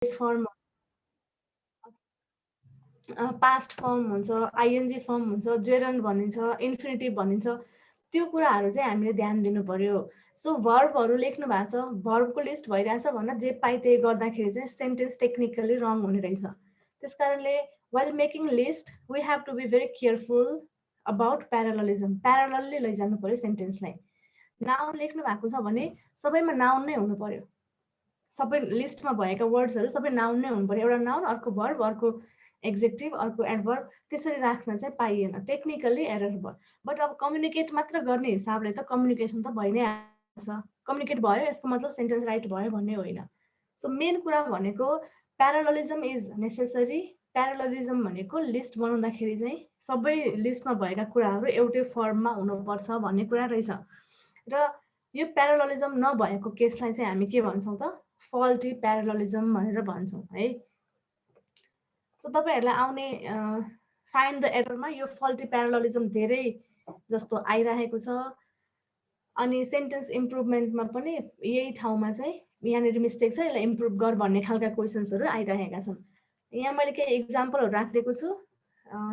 Form, past form हुन्छ, ING form हुन्छ, gerund भनिन्छ, इन्फिनिटिभ भनिन्छ, त्यो कुराहरू चाहिँ हामीले ध्यान दिनु पर्यो। सो भर्बहरू लेख्नु भएको छ, भर्बको लिस्ट भइरहेछ भनेर जे पाइ त्यही गर्दाखेरि चाहिँ सेन्टेन्स टेक्निकली रङ हुने रहेछ। त्यस कारणले while making list we have to be very careful about parallelism. Parallelly लैजानु पर्यो सेन्टेन्सलाई। नाउन लेख्नु भएको छ भने सबैमा नाउन नै हुनु पर्यो। सबै लिस्टमा भएका वर्ड्सहरू सबै नाउन नै हुनु पर्यो। एउटा नाउन, अर्को भर्ब, अर्को एक्जेक्टिभ, अर्को एडभर्ब, त्यसरी राख्न चाहिँ पाइएन, टेक्निकल्ली एरर भयो। बट अब कम्युनिकेट मात्र गर्ने हिसाबले त कम्युनिकेसन त भइ नै हाल्छ। कम्युनिकेट भयो यसको मतलब सेन्टेन्स राइट भयो भन्ने होइन। सो मेन कुरा भनेको प्याराललिजम इज नेसेसरी। प्याराललिजम भनेको लिस्ट बनाउँदाखेरि चाहिँ सबै लिस्टमा भएका कुराहरू एउटै फर्ममा हुनुपर्छ भन्ने कुरा रहेछ। र यो प्याराललिजम नभएको केसलाई चाहिँ हामी के भन्छौँ त, फल्टी प्याराललिजम भनेर भन्छौँ है। सो तपाईँहरूलाई आउने फाइन्ड द एररमा यो फल्टी प्याराललिजम धेरै जस्तो आइरहेको छ। अनि सेन्टेन्स इम्प्रुभमेन्टमा पनि यही ठाउँमा चाहिँ यहाँनिर मिस्टेक छ, यसलाई इम्प्रुभ गर भन्ने खालका क्वेसन्सहरू आइरहेका छन्। यहाँ मैले केही इक्जाम्पलहरू राखिदिएको छु।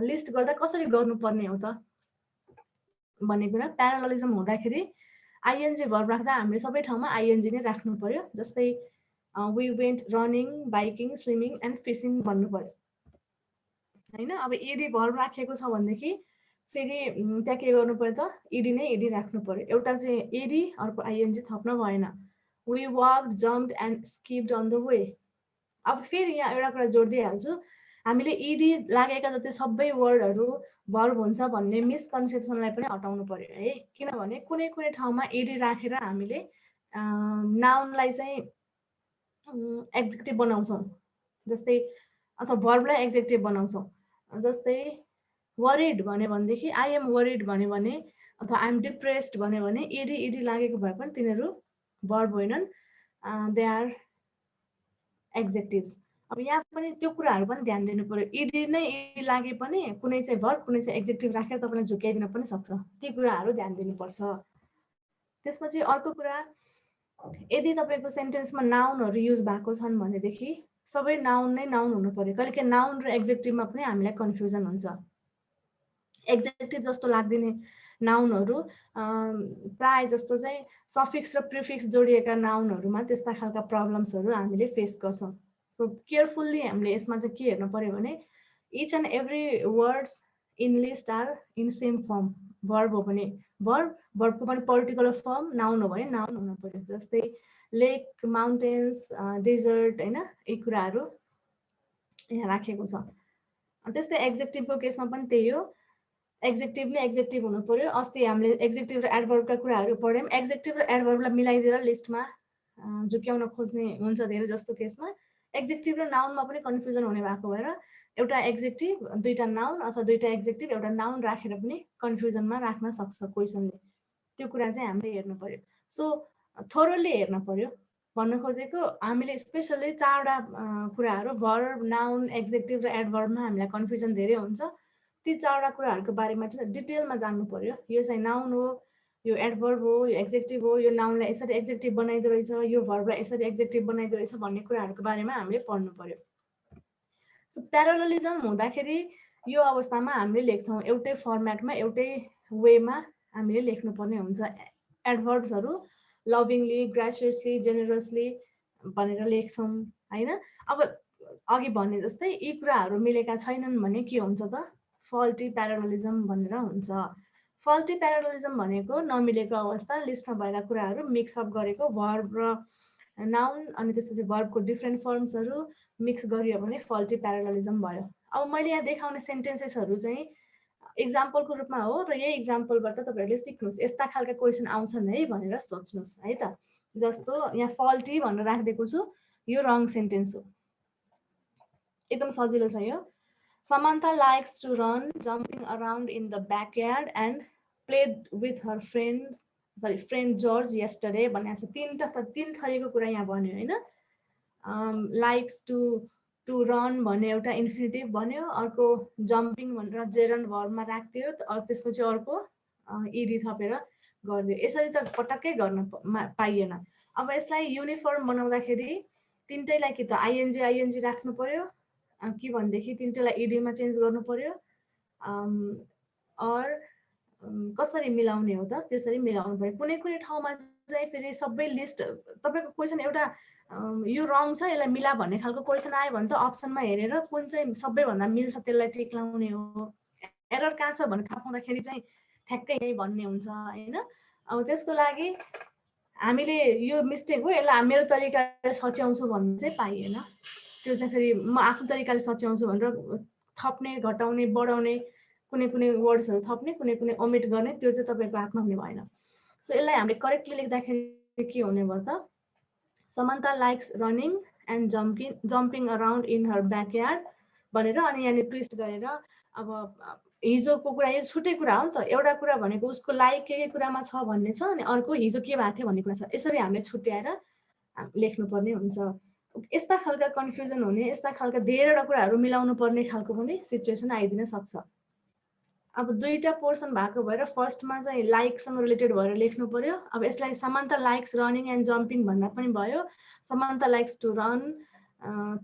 लिस्ट गर्दा कसरी गर्नुपर्ने हो त भन्ने कुरा। प्याराललिजम हुँदाखेरि आइएनजी भर्ब राख्दा हामीले सबै ठाउँमा आइएनजी नै राख्नु पर्यो। जस्तै we went running, biking, swimming and fishing भन्नु पर्यो होइन। अब इडी भर्ब राखेको छ भनेदेखि फेरि त्यहाँ के गर्नु पर्यो त, इडी नै इडी राख्नु पर्यो। एउटा चाहिँ इडी, अर्को आइएनजी थप्न भएन। We walked, jumped and skipped on the way. अब फेरि यहाँ एउटा कुरा जोड दिइहाल्छु, हामीले इडी लागेका जति सबै वर्डहरू भर्ब हुन्छ भन्ने मिसकन्सेप्सनलाई पनि हटाउनु पर्यो है। किनभने कुनै कुनै ठाउँमा इडी राखेर हामीले नाउनलाई चाहिँ एक्जेक्टिभ बनाउँछौँ, जस्तै अथवा भर्बलाई एक्जेक्टिभ बनाउँछौँ। जस्तै वरिड भन्यो भनेदेखि आई एम वरिड भन्यो भने, अथवा आई एम डिप्रेस्ड भन्यो भने इडी इडी लागेको भए पनि तिनीहरू भर्ब होइनन्, दे आर एक्जेक्टिभ्स। अब यहाँ पनि त्यो कुराहरू पनि ध्यान दिनु पर्यो। इडी नै इडी लागे पनि कुनै चाहिँ भर्ब, कुनै चाहिँ एक्जेक्टिभ राखेर तपाईँलाई झुक्याइदिन पनि सक्छ। ती कुराहरू ध्यान दिनुपर्छ। त्यसपछि अर्को कुरा, यदि तपाईँको सेन्टेन्समा नाउनहरू युज भएको छन् भनेदेखि सबै नाउन नै नाउन हुनु पर्यो। कहिलेकाहीँ नाउन र एक्जेक्टिभमा पनि हामीलाई कन्फ्युजन हुन्छ। एक्जेक्टिभ जस्तो लाग्दिने नाउनहरू प्राय जस्तो चाहिँ सफिक्स र प्रिफिक्स जोडिएका नाउनहरूमा त्यस्ता खालका प्रब्लम्सहरू हामीले फेस गर्छौँ। सो केयरफुल्ली हामीले यसमा चाहिँ के हेर्नु पर्यो भने each and every words in list are in same form. Verb हो भने भर्ब, भर्बको पनि पर्टिकुलर फर्म, नाउन हो भने नाउन हुनु पर्यो। जस्तै लेक, माउन्टेन्स, डेजर्ट होइन, यी कुराहरू यहाँ राखेको छ। त्यस्तै एक्जेक्टिभको केसमा पनि त्यही हो, एक्जेक्टिभ नै एक्जेक्टिभ हुनु पर्यो। अस्ति हामीले एक्जेक्टिभ र एडभर्बका कुराहरू पढ्यौँ। एक्जेक्टिभ र एडभर्बलाई मिलाइदिएर लिस्टमा झुक्याउन खोज्ने हुन्छ धेरै जस्तो केसमा। एक्जेक्टिभ र नाउनमा पनि कन्फ्युजन हुने भएको भएर एउटा एक्जेक्टिभ, दुईवटा नाउन, अथवा दुईवटा एक्जेक्टिभ एउटा नाउन राखेर पनि कन्फ्युजनमा राख्न सक्छ क्वेसनले। त्यो कुरा चाहिँ हामीले हेर्नु पर्यो। सो थोरली हेर्न पर्यो। भन्न खोजेको हामीले स्पेसल्ली चारवटा कुराहरू भर्ब, नाउन, एक्जेक्टिभ र एडभर्बमा हामीलाई कन्फ्युजन धेरै हुन्छ। ती चारवटा कुराहरूको बारेमा चाहिँ डिटेलमा जान्नु पर्यो। यो चाहिँ नाउन हो, यो एडभर्ब हो, यो एक्जेक्टिभ हो, यो नाउनलाई यसरी एक्जेक्टिभ बनाइदो रहेछ, यो भर्बलाई यसरी एक्जेक्टिभ बनाइदो रहेछ भन्ने कुराहरूको बारेमा हामीले पढ्नु पर्यो। सो प्याराललिजम हुँदाखेरि यो अवस्थामा हामीले लेख्छौँ एउटै फर्मेटमा, एउटै वेमा हामीले लेख्नुपर्ने हुन्छ। एडभर्ब्सहरू लभिङली, ग्रेसियसली, जेनरसली भनेर लेख्छौँ होइन। अब अघि भने जस्तै यी कुराहरू मिलेका छैनन् भने के हुन्छ त, फल्टी प्याराललिजम भनेर हुन्छ। फल्टी प्याराललिजम भनेको नमिलेको अवस्था, लिस्टमा भएका कुराहरू मिक्सअप गरेको, भर्ब र नाउन अनि त्यसपछि भर्बको डिफ्रेन्ट फर्म्सहरू मिक्स गरियो भने फल्टी प्याराललिजम भयो। अब मैले यहाँ देखाउने सेन्टेन्सेसहरू चाहिँ इक्जाम्पलको रूपमा हो र यही इक्जाम्पलबाट तपाईँहरूले सिक्नुहोस्, यस्ता खालका क्वेसन आउँछन् है भनेर सोच्नुहोस् है त। जस्तो यहाँ फल्टी भनेर राखिदिएको छु, यो रङ सेन्टेन्स हो, एकदम सजिलो छ यो। Samantha likes to run, jumping around in the backyard and played with her friend George yesterday भनेको छ। तीन थरीको कुरा यहाँ भन्यो होइन। लाइक्स टु रन भन्यो, एउटा इन्फिनिटिभ भन्यो, अर्को जम्पिङ भनेर जेरन्ड भर्बमा राखिदियो, त्यसपछि अर्को इडी थपेर गरिदियो। यसरी त पटक्कै गर्न पाइएन। अब यसलाई युनिफर्म बनाउँदाखेरि तीनटैलाई कि त आइएनजी राख्नु पर्यो कि भनेदेखि तीनटैलाई इडीमा चेन्ज गर्नु पर्यो और कसरी मिलाउने हो त त्यसरी मिलाउनु पर्यो। कुनै कुनै ठाउँमा चाहिँ फेरि सबै लिस्ट तपाईको क्वेशन एउटा यो रङ छ यसलाई मिला भन्ने खालको क्वेशन आयो भने त अप्सनमा हेरेर कुन चाहिँ सबैभन्दा मिल्छ त्यसलाई टिक लाउने हो। एरर कहाँ छ भने थाहा पाउँदाखेरि चाहिँ ठ्याक्कै यही भन्ने हुन्छ हैन। अब त्यसको लागि हामीले यो मिस्टेक हो यसलाई मेरो तरिकाले सच्याउँछु भन्ने चाहिँ पाइएन। त्यो चाहिँ फेरि म आफ्नो तरिकाले सच्याउँछु भनेर थप्ने घटाउने बढाउने कुनै कुनै वर्ड्सहरू थप्ने कुनै कुनै ओमिट गर्ने त्यो चाहिँ तपाईको हातमा हुने भएन। सो यसलाई हामीले करेक्टली लेख्दाखेरि के हुने भयो त Samantha likes running and jumping around in her backyard भनेर अनि यहाँ ट्विस्ट गरेर अब हिजोको कुरा यो छुट्टै कुरा हो नि त। एउटा कुरा भनेको उसको लाइक के कुरामा छ भन्ने छ अनि अर्को हिजो के भएको थियो भन्ने कुरा छ। यसरी हामीले छुट्याएर लेख्नुपर्ने हुन्छ। यस्ता खालका कन्फ्युजन हुने यस्ता खालका धेरैवटा कुराहरू मिलाउनु पर्ने खालको पनि सिचुएसन आइदिन सक्छ। अब दुईटा पोर्सन भएको भएर फर्स्टमा चाहिँ लाइकसँग रिलेटेड भएर लेख्नु पर्यो। अब यसलाई Samantha likes running and jumping भन्दा पनि भयो, Samantha likes to run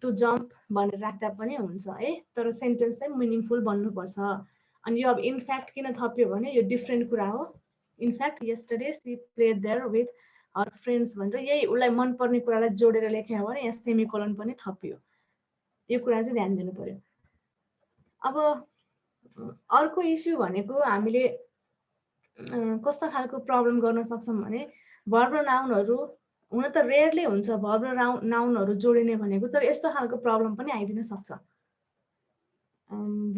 to jump भनेर राख्दा पनि हुन्छ है। तर सेन्टेन्स चाहिँ मिनिङफुल बन्नुपर्छ। अनि यो अब इनफ्याक्ट किन थप्यो भने यो डिफ्रेन्ट कुरा हो। In fact yesterday she played there with her friends भनेर यही उसलाई मनपर्ने कुरालाई जोडेर लेख्यो भने यहाँ सेमिकोलन पनि थपियो। यो कुरा चाहिँ ध्यान दिनु पर्यो। अब अर्को इस्यु भनेको हामीले कस्तो खालको प्रब्लम गर्न सक्छौँ भने भर्ब र नाउनहरू हुन त रेयरली हुन्छ भर्ब र नाउनहरू जोडिने भनेको, तर यस्तो खालको प्रब्लम पनि आइदिन सक्छ।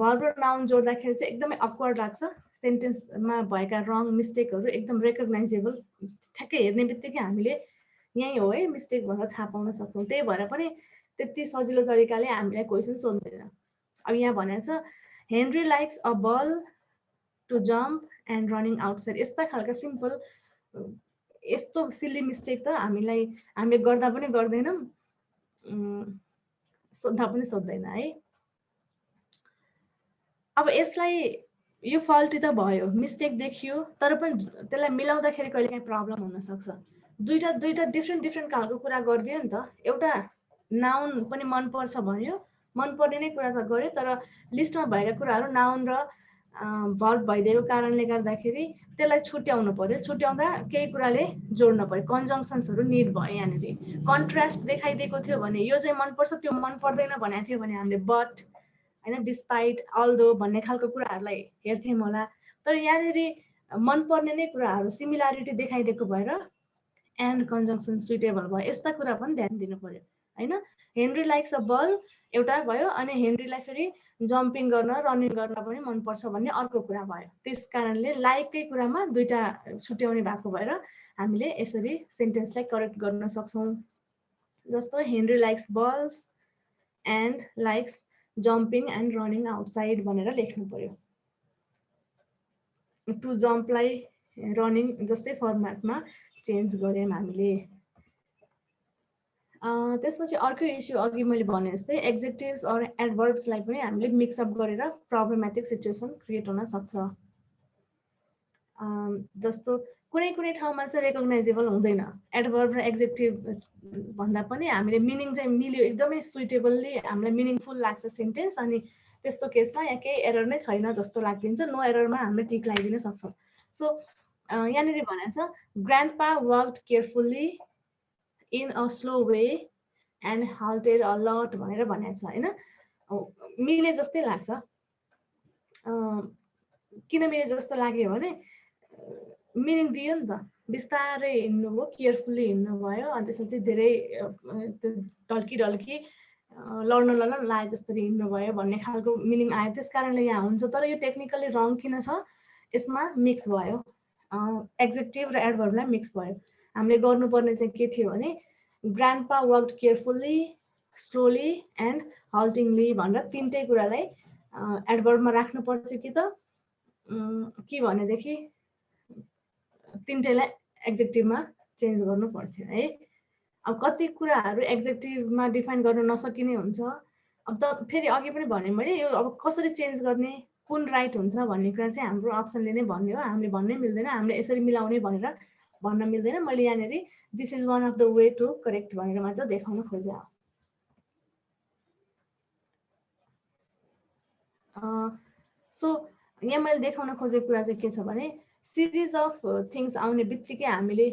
भर्ब र नाउन जोड्दाखेरि चाहिँ एकदमै अक्वर्ड लाग्छ। सेन्टेन्समा भएका रङ मिस्टेकहरू एकदम रेकग्नाइजेबल ठ्याक्कै हेर्ने बित्तिकै हामीले यही हो है मिस्टेक भनेर थाहा पाउन सक्छौँ। त्यही भएर पनि त्यति सजिलो तरिकाले हामीलाई क्वेसन सोध्दैन। अब यहाँ भनेको छ Henry likes a ball to jump and running outside. यस्ता खालका सिम्पल यस्तो सिली मिस्टेक त हामीले गर्दा पनि गर्दैनौँ, सोद्धा पनि सोध्दैन है। अब यसलाई यो फल्टी त भयो, मिस्टेक देखियो, तर पनि त्यसलाई मिलाउँदाखेरि कहिलेकाहीँ प्रब्लम हुन सक्छ। दुईटा डिफ्रेन्ट खालको कुरा गरिदियो नि त। एउटा नाउन पनि मनपर्छ भन्यो, मनपर्ने नै कुरा त गर्यो, तर लिस्टमा भएका कुराहरू नाउन र भर्ब भइदिएको कारणले गर्दाखेरि त्यसलाई छुट्याउनु पर्यो। छुट्याउँदा केही कुराले जोड्नु पर्यो। कन्जङ्सन्सहरू निड भयो। यहाँनिर कन्ट्रास्ट देखाइदिएको थियो भने यो चाहिँ मनपर्छ त्यो मन पर्दैन भनेको थियो भने हामीले बट होइन डिस्पाइट अल्दो भन्ने खालको कुराहरूलाई हेर्थ्यौँ होला। तर यहाँनिर मनपर्ने नै कुराहरू सिमिलारिटी देखाइदिएको भएर एन्ड कन्जङ्सन सुइटेबल भयो। यस्ता कुरा पनि ध्यान दिनु पर्यो होइन। हेनरी लाइक्स अ बल एउटा भयो, अनि हेनरीलाई फेरि जम्पिङ गर्न रनिङ गर्न पनि मनपर्छ भन्ने अर्को कुरा भयो। त्यस कारणले लाइककै कुरामा दुईटा छुट्याउने भएको भएर हामीले यसरी सेन्टेन्सलाई करेक्ट गर्न सक्छौँ। जस्तो Henry likes balls and likes jumping and running outside भनेर लेख्नु पर्यो। टु जम्पलाई रनिङ जस्तै फर्मेटमा चेन्ज गऱ्यौँ हामीले। त्यसपछि अर्को इस्यु अघि मैले भने जस्तै एक्जेक्टिभ्स अर एडभर्ब्सलाई पनि हामीले मिक्सअप गरेर प्रब्लमेटिक सिचुएसन क्रिएट हुन सक्छ। जस्तो कुनै ठाउँमा चाहिँ रेकग्नाइजेबल हुँदैन। एडभर्ब र एक्जेक्टिभ भन्दा पनि हामीले मिनिङ चाहिँ मिल्यो, एकदमै सुइटेबल्ली हामीलाई मिनिङफुल लाग्छ सेन्टेन्स, अनि त्यस्तो केसमा यहाँ केही एरर नै छैन जस्तो लाग्दिन्छ। नो एररमा हामीले टिक लगाइदिन सक्छौँ। सो यहाँनिर भनेको छ grandpa worked carefully in a slow way and halted a lot भनेर भनेको छ होइन। मिले जस्तै लाग्छ। किन मिले जस्तो लाग्यो भने मिनिङ दियो नि त। बिस्तारै हिँड्नुभयो, केयरफुल्ली हिँड्नुभयो, अनि त्यसपछि धेरै टल्की लड्न लाए जसरी हिँड्नुभयो भन्ने खालको मिनिङ आयो। त्यस कारणले यहाँ हुन्छ। तर यो टेक्निकली रङ किन छ, यसमा मिक्स भयो। एक्जेक्टिभ र एडभर्बलाई मिक्स भयो। हामीले गर्नुपर्ने चाहिँ के थियो भने ग्रान्डपा वर्कड केयरफुल्ली, स्लोली एन्ड हाल्टिङली भनेर तिनटै कुरालाई एडभर्बमा राख्नु पर्थ्यो कि त के भनेदेखि तिनटैलाई एक्जेक्टिभमा चेन्ज गर्नु पर्थ्यो है। अब कति कुराहरू एक्जेक्टिभमा डिफाइन गर्न नसकिने हुन्छ। अब त फेरि अघि पनि भने मैले यो अब कसरी चेन्ज गर्ने, कुन राइट हुन्छ भन्ने कुरा चाहिँ हाम्रो अप्सनले नै भन्ने हो। हामीले भन्नै मिल्दैन, हामीले यसरी मिलाउने भनेर भन्न मिल्दैन। मैले यहाँनिर this is one of the way to correct भनेर मात्र देखाउन खोजेँ। सो यहाँ मैले देखाउन खोजेको कुरा चाहिँ के छ भने सिरिज अफ थिङ्स आउने बित्तिकै हामीले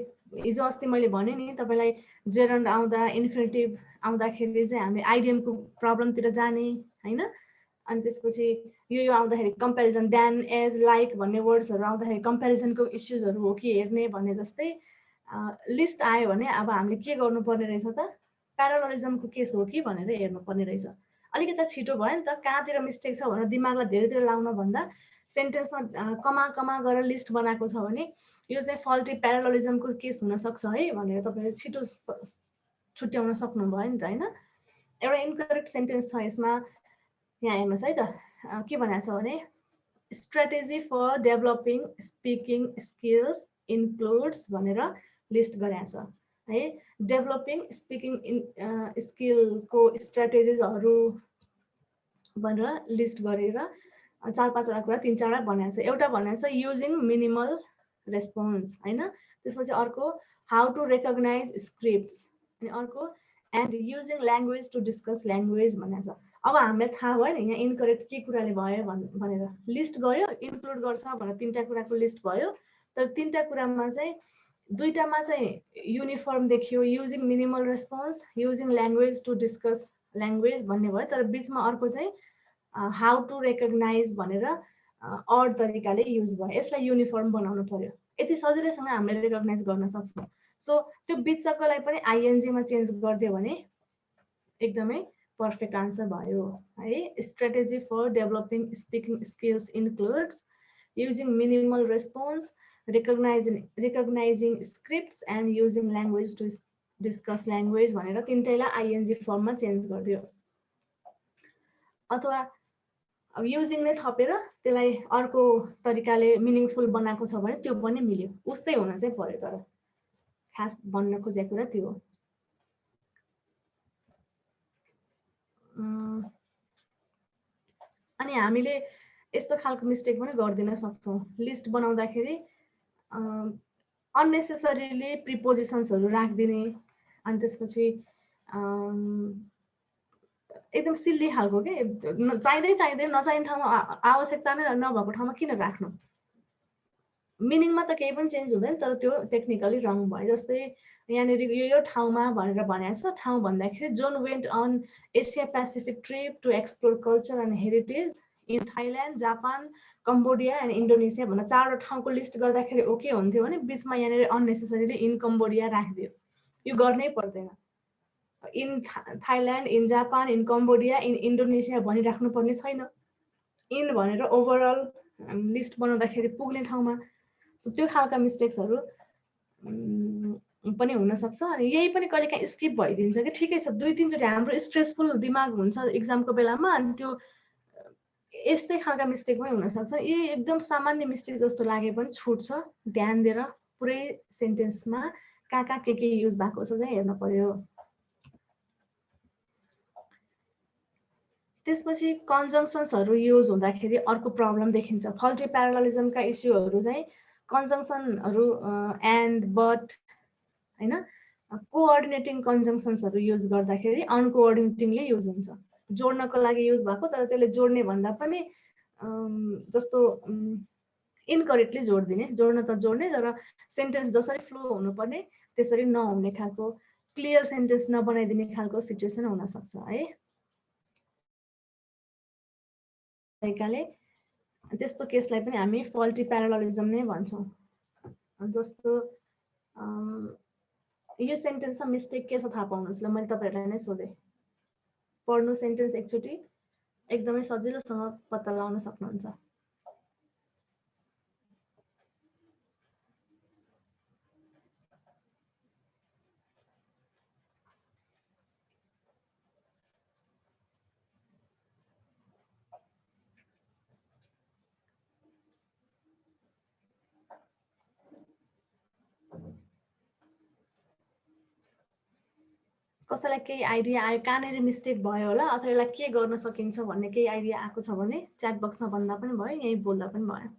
हिजो अस्ति मैले भने नि तपाईँलाई जेरन्ड आउँदा इन्फिनिटिभ आउँदाखेरि चाहिँ हामीले आइडियमको प्रब्लमतिर जाने होइन अनि त्यसपछि यो आउँदाखेरि कम्पेरिजन देन एज लाइक भन्ने वर्ड्सहरू आउँदाखेरि कम्पेरिजनको इस्युजहरू हो कि हेर्ने भने जस्तै लिस्ट आयो भने अब हामीले के गर्नुपर्ने रहेछ त प्यारालोरिजमको केस हो कि भनेर हेर्नुपर्ने रहेछ अलिकति छिटो भयो नि त कहाँतिर मिस्टेक छ भनेर दिमागलाई धेरैतिर लाउन भन्दा सेन्टेन्समा कमा गरेर लिस्ट बनाएको छ भने यो चाहिँ फल्टी प्यारालोरिजमको केस हुनसक्छ है भनेर तपाईँले छिटो छुट्याउन सक्नुभयो नि त होइन एउटा इन्करेक्ट सेन्टेन्स छ यसमा यहाँ हेर्नुहोस् है त के भनेको छ भने strategy for developing speaking skills includes भनेर लिस्ट गरेको छ है डेभलपिङ स्पिकिङ स्किलको स्ट्राटेजिजहरू भनेर लिस्ट गरेर 4-5वटा कुरा 3-4वटा बनाएको छ एउटा भनेको छ युजिङ मिनिमल रेस्पोन्स होइन त्यसपछि अर्को हाउ टु रेकग्नाइज स्क्रिप्ट्स अनि अर्को and using language to discuss language भनेको छ अब हामीलाई थाहा भयो नि यहाँ इनकरेक्ट के कुराले भयो भनेर लिस्ट गर्यो इन्क्लुड गर्छ भनेर 3टा कुराको लिस्ट भयो तर 3टा कुरामा चाहिँ 2टामा चाहिँ युनिफर्म देखियो using minimal response using language to discuss language भन्ने भयो तर बिचमा अर्को चाहिँ हाउ टु रेकग्नाइज भनेर अड तरिकाले युज भयो यसलाई युनिफर्म बनाउनु पर्यो यति सजिलैसँग हामीले रेकग्नाइज गर्न सक्छौँ सो त्यो बिचकोलाई पनि आइएनजीमा चेन्ज गरिदियो भने एकदमै पर्फेक्ट आन्सर भयो है strategy for developing speaking skills includes using minimal response recognizing scripts and using language to discuss language भनेर 3टैलाई आइएनजी फर्ममा चेन्ज गरिदियो अथवा अब युजिङ नै थपेर त्यसलाई अर्को तरिकाले मिनिङफुल बनाएको छ भने त्यो पनि मिल्यो उस्तै हुन चाहिँ पर्यो तर खास भन्न खोजेको कुरा त्यो हो अनि हामीले यस्तो खालको मिस्टेक पनि गर्दिन सक्छौँ लिस्ट बनाउँदाखेरि अननेसेसरीली प्रिपोजिसन्सहरू राखिदिने अनि त्यसपछि एकदम सिल्ली खालको के चाहिँदै नचाहिने ठाउँमा आवश्यकता नै नभएको ठाउँमा किन राख्नु मिनिङमा त केही पनि चेन्ज हुँदैन तर त्यो टेक्निकली रङ भयो जस्तै यहाँनिर यो ठाउँमा भनेर भनेको छ ठाउँ भन्दाखेरि John went on Asia Pacific trip to explore culture and heritage in Thailand Japan Cambodia and Indonesia भनेर 4वटा ठाउँको लिस्ट गर्दाखेरि ओके हुन्थ्यो भने बिचमा यहाँनिर अननेसेसरीली इन कम्बोडिया राखिदियो यो गर्नै पर्दैन in Thailand in Japan in Cambodia in Indonesia भनिराख्नुपर्ने छैन इन भनेर ओभरअल लिस्ट बनाउँदाखेरि पुग्ने ठाउँमा सो त्यो खालका मिस्टेक्सहरू पनि हुनसक्छ अनि यही पनि कहिलेकाहीँ स्किप भइदिन्छ कि ठिकै छ 2-3चोटि हाम्रो स्ट्रेसफुल दिमाग हुन्छ इक्जामको बेलामा अनि त्यो यस्तै खालका मिस्टेक पनि हुनसक्छ यी एकदम सामान्य मिस्टेक जस्तो लागे पनि छुट्छ ध्यान दिएर पुरै सेन्टेन्समा कहाँ के युज भएको छ चाहिँ हेर्न पर्यो त्यसपछि कन्जङ्सन्सहरू युज हुँदाखेरि अर्को प्रब्लम देखिन्छ फल्टी प्याराललिजमका इस्युहरू चाहिँ कन्जङ्सनहरू एन्ड बट हैन कोअर्डिनेटिङ कन्जङ्सन्सहरू युज गर्दाखेरि अनकोअर्डिनेटिङले युज हुन्छ जोड्नको लागि युज भएको तर त्यसले जोड्ने भन्दा पनि जस्तो इनकरेक्टली जोड्दिने जोड्न त जोड्ने तर सेन्टेन्स जसरी फ्लो हुनुपर्ने त्यसरी नहुने खालको क्लियर सेन्टेन्स नबनाइदिने खालको सिचुएसन हुन सक्छ है तरिकाले त्यस्तो केसलाई पनि हामी फल्टी प्याराललिजम नै भन्छौँ जस्तो यो सेन्टेन्समा मिस्टेक के छ थाहा पाउनुहोस् ल मैले तपाईहरुलाई नै सोधेँ पढ्नु सेन्टेन्स एकचोटि एकदमै सजिलोसँग पत्ता लगाउन सक्नुहुन्छ कसैलाई केही आइडिया आयो कहाँनिर मिस्टेक भयो होला अथवा यसलाई के गर्न सकिन्छ भन्ने केही आइडिया आएको छ भने च्याट बक्समा भन्दा पनि भयो यही बोल्दा पनि भयो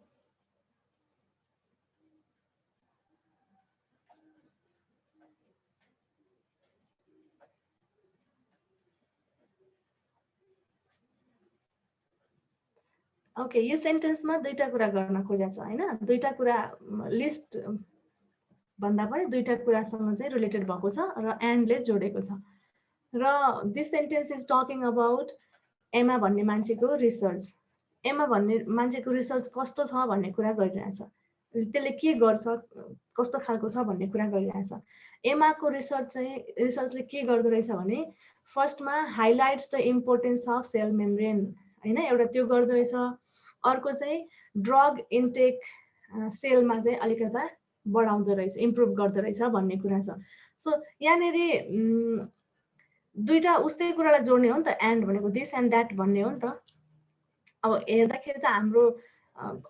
ओके, यो सेन्टेन्समा दुईटा कुरा गर्न खोजेको छ हैन, दुईटा कुरा लिस्ट भन्दा पनि दुईटा कुरासँग चाहिँ रिलेटेड भएको छ र एन्डले जोडेको छ। र this sentence is talking about एमा भन्ने मान्छेको रिसर्च। एमा भन्ने मान्छेको रिसर्च कस्तो छ भन्ने कुरा गरिरहेछ, त्यसले के गर्छ, कस्तो खालको छ भन्ने कुरा गरिरहेछ। एमाको रिसर्चले के गर्दो रहेछ भने फर्स्टमा highlights the importance of cell membrane हैन, एउटा त्यो गर्दो रहेछ। अर्को चाहिँ ड्रग इन्टेक सेलमा चाहिँ अलिकता बढाउँदो रहेछ, इम्प्रुभ गर्दो रहेछ भन्ने कुरा छ। सो यहाँनेरि दुईटा उस्तै कुरालाई जोड्ने हो नि त, एन्ड भनेको दिस एन्ड द्याट भन्ने हो नि त। अब हेर्दाखेरि त हाम्रो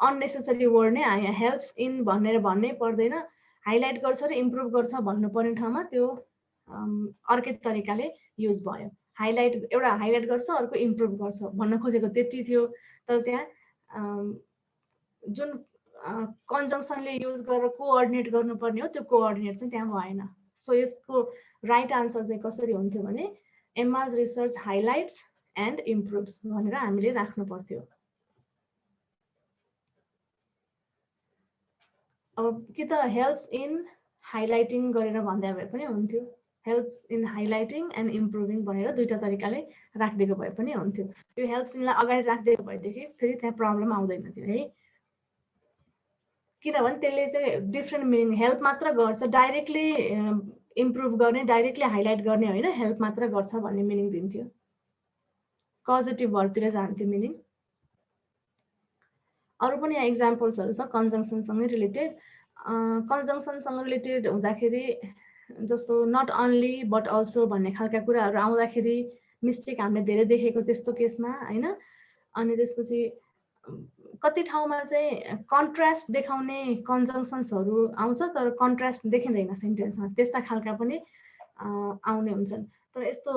अननेसेसरी वर्ड नै आयो, हेल्प्स इन भनेर भन्नै पर्दैन, हाइलाइट गर्छ र इम्प्रुभ गर्छ भन्नुपर्ने ठाउँमा त्यो अर्कै तरिकाले युज भयो। हाइलाइट, एउटा हाइलाइट गर्छ, अर्को इम्प्रुभ गर्छ भन्न खोजेको त्यति थियो। तर त्यहाँ जुन कन्जङ्सनले युज गरेर कोअर्डिनेट गर्नुपर्ने हो त्यो कोअर्डिनेट चाहिँ त्यहाँ भएन। सो यसको राइट आन्सर चाहिँ कसरी हुन्थ्यो भने एम्माज रिसर्च हाइलाइट्स एन्ड इम्प्रुभ्स भनेर हामीले राख्नु पर्थ्यो। अब कि त हेल्प्स इन हाइलाइटिङ गरेर भन्दा भए पनि हुन्थ्यो, हेल्प्स इन हाइलाइटिङ एन्ड इम्प्रुभिङ भनेर दुईटा तरिकाले राखिदिएको भए पनि हुन्थ्यो। यो हेल्प्स इनलाई अगाडि राखिदिएको भएदेखि फेरि त्यहाँ प्रब्लम आउँदैन थियो है, किनभने त्यसले चाहिँ डिफ्रेन्ट मिनिङ, हेल्प मात्र गर्छ, डाइरेक्टली इम्प्रुभ गर्ने, डाइरेक्टली हाइलाइट गर्ने होइन, हेल्प मात्र गर्छ भन्ने मिनिङ दिन्थ्यो, पोजिटिभ वर्डतिर जान्थ्यो मिनिङ। अरू पनि यहाँ इक्जाम्पल्सहरू छ कन्जङ्सनसँगै रिलेटेड। कन्जङ्सनसँग रिलेटेड हुँदाखेरि जस्तो नट अन्ली बट अल्सो भन्ने खालका कुराहरू आउँदाखेरि मिस्टेक हामीले धेरै देखेको त्यस्तो केसमा होइन। अनि त्यसपछि कति ठाउँमा चाहिँ कन्ट्रास्ट देखाउने कन्जङ्सन्सहरू आउँछ तर कन्ट्रास्ट देखिँदैन सेन्टेन्समा, त्यस्ता खालका पनि आउने हुन्छन्। तर यस्तो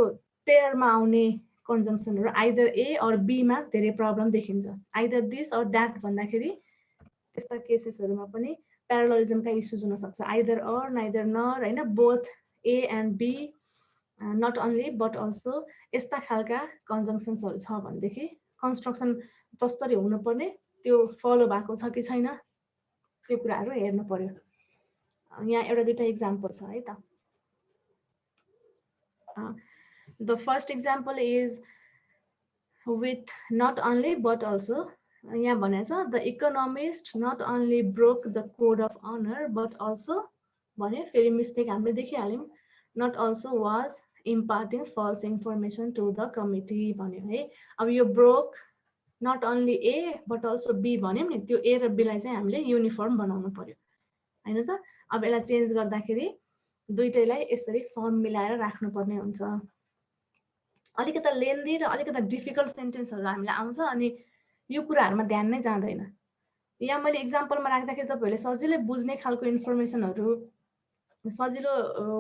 पेयरमा आउने कन्जङ्सनहरू आइदर ए अर बीमा धेरै प्रब्लम देखिन्छ, आइदर दिस अर द्याट भन्दाखेरि त्यस्ता केसेसहरूमा पनि प्याराललिजमका इस्युज हुनसक्छ, आइदर अर नाइदर नर होइन, both A and B, not only but also, यस्ता खालका कन्जङ्सन्सहरू छ भनेदेखि कन्स्ट्रक्सन जसरी हुनुपर्ने त्यो फलो भएको छ कि छैन त्यो कुराहरू हेर्नु पर्यो। यहाँ एउटा दुईटा इक्जाम्पल छ है त। The first example is with not only but also, यहाँ भनेको छ the economist not only broke the code of honor but also भने फेरि मिस्टेक हामीले देखिहाल्यौँ, not also was imparting false information to the committee भन्यो है। अब यो broke not only A but also B भन्यौँ नि, त्यो A र B लाई चाहिँ हामीले युनिफर्म बनाउनु पर्यो हैन त। अब यसलाई चेन्ज गर्दाखेरि दुईटैलाई यसरी फर्म मिलाएर राख्नुपर्ने हुन्छ। अलिकता लेन्दी र अलिकता डिफिकल्ट सेन्टेन्सहरू हामीलाई आउँछ अनि यो कुराहरूमा ध्यान नै जाँदैन। यहाँ मैले इक्जाम्पलमा राख्दाखेरि तपाईँहरूले सजिलै बुझ्ने खालको इन्फर्मेसनहरू, सजिलो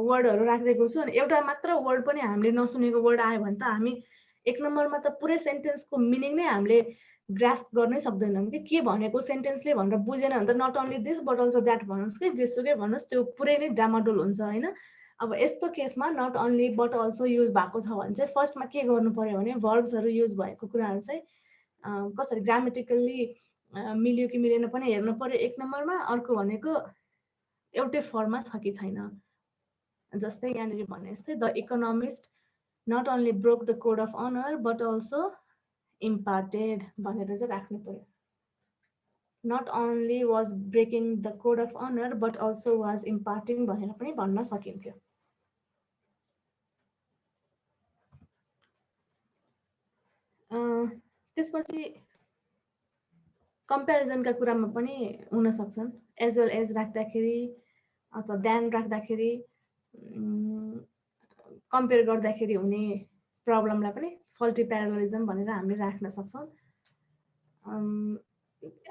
वर्डहरू राखिदिएको छु। अनि एउटा मात्र वर्ड पनि हामीले नसुनेको वर्ड आयो भने त हामी एक नम्बरमा त पुरै सेन्टेन्सको मिनिङ नै हामीले ग्रास्प गर्नै सक्दैनौँ कि के भनेको सेन्टेन्सले भनेर बुझेन भने त not only this but also that भन्नुहोस् कि जेसुकै भन्नुहोस् त्यो पुरै नै डामाडोल हुन्छ होइन। अब यस्तो केसमा not only but also use भएको छ भने चाहिँ फर्स्टमा के गर्नु पर्यो भने भर्ब्सहरू युज भएको कुराहरू चाहिँ कसरी ग्रामेटिकल्ली मिल्यो कि मिलेन पनि हेर्नु पर्यो एक नम्बरमा। अर्को भनेको एउटै फर्ममा छ कि छैन, जस्तै यहाँनिर भने जस्तै the economist not only broke the code of honour but also imparted भनेर चाहिँ राख्नु पर्यो। Not only was breaking the code of honour but also was imparting भनेर पनि भन्न सकिन्थ्यो। त्यसपछि कम्पेरिजनका कुरामा पनि हुन सक्छन्, एज वेल एज राख्दाखेरि अथवा देन राख्दाखेरि कम्पेयर गर्दाखेरि हुने प्रब्लमलाई पनि फल्टी प्याराललिजम भनेर हामीले राख्न सक्छौँ।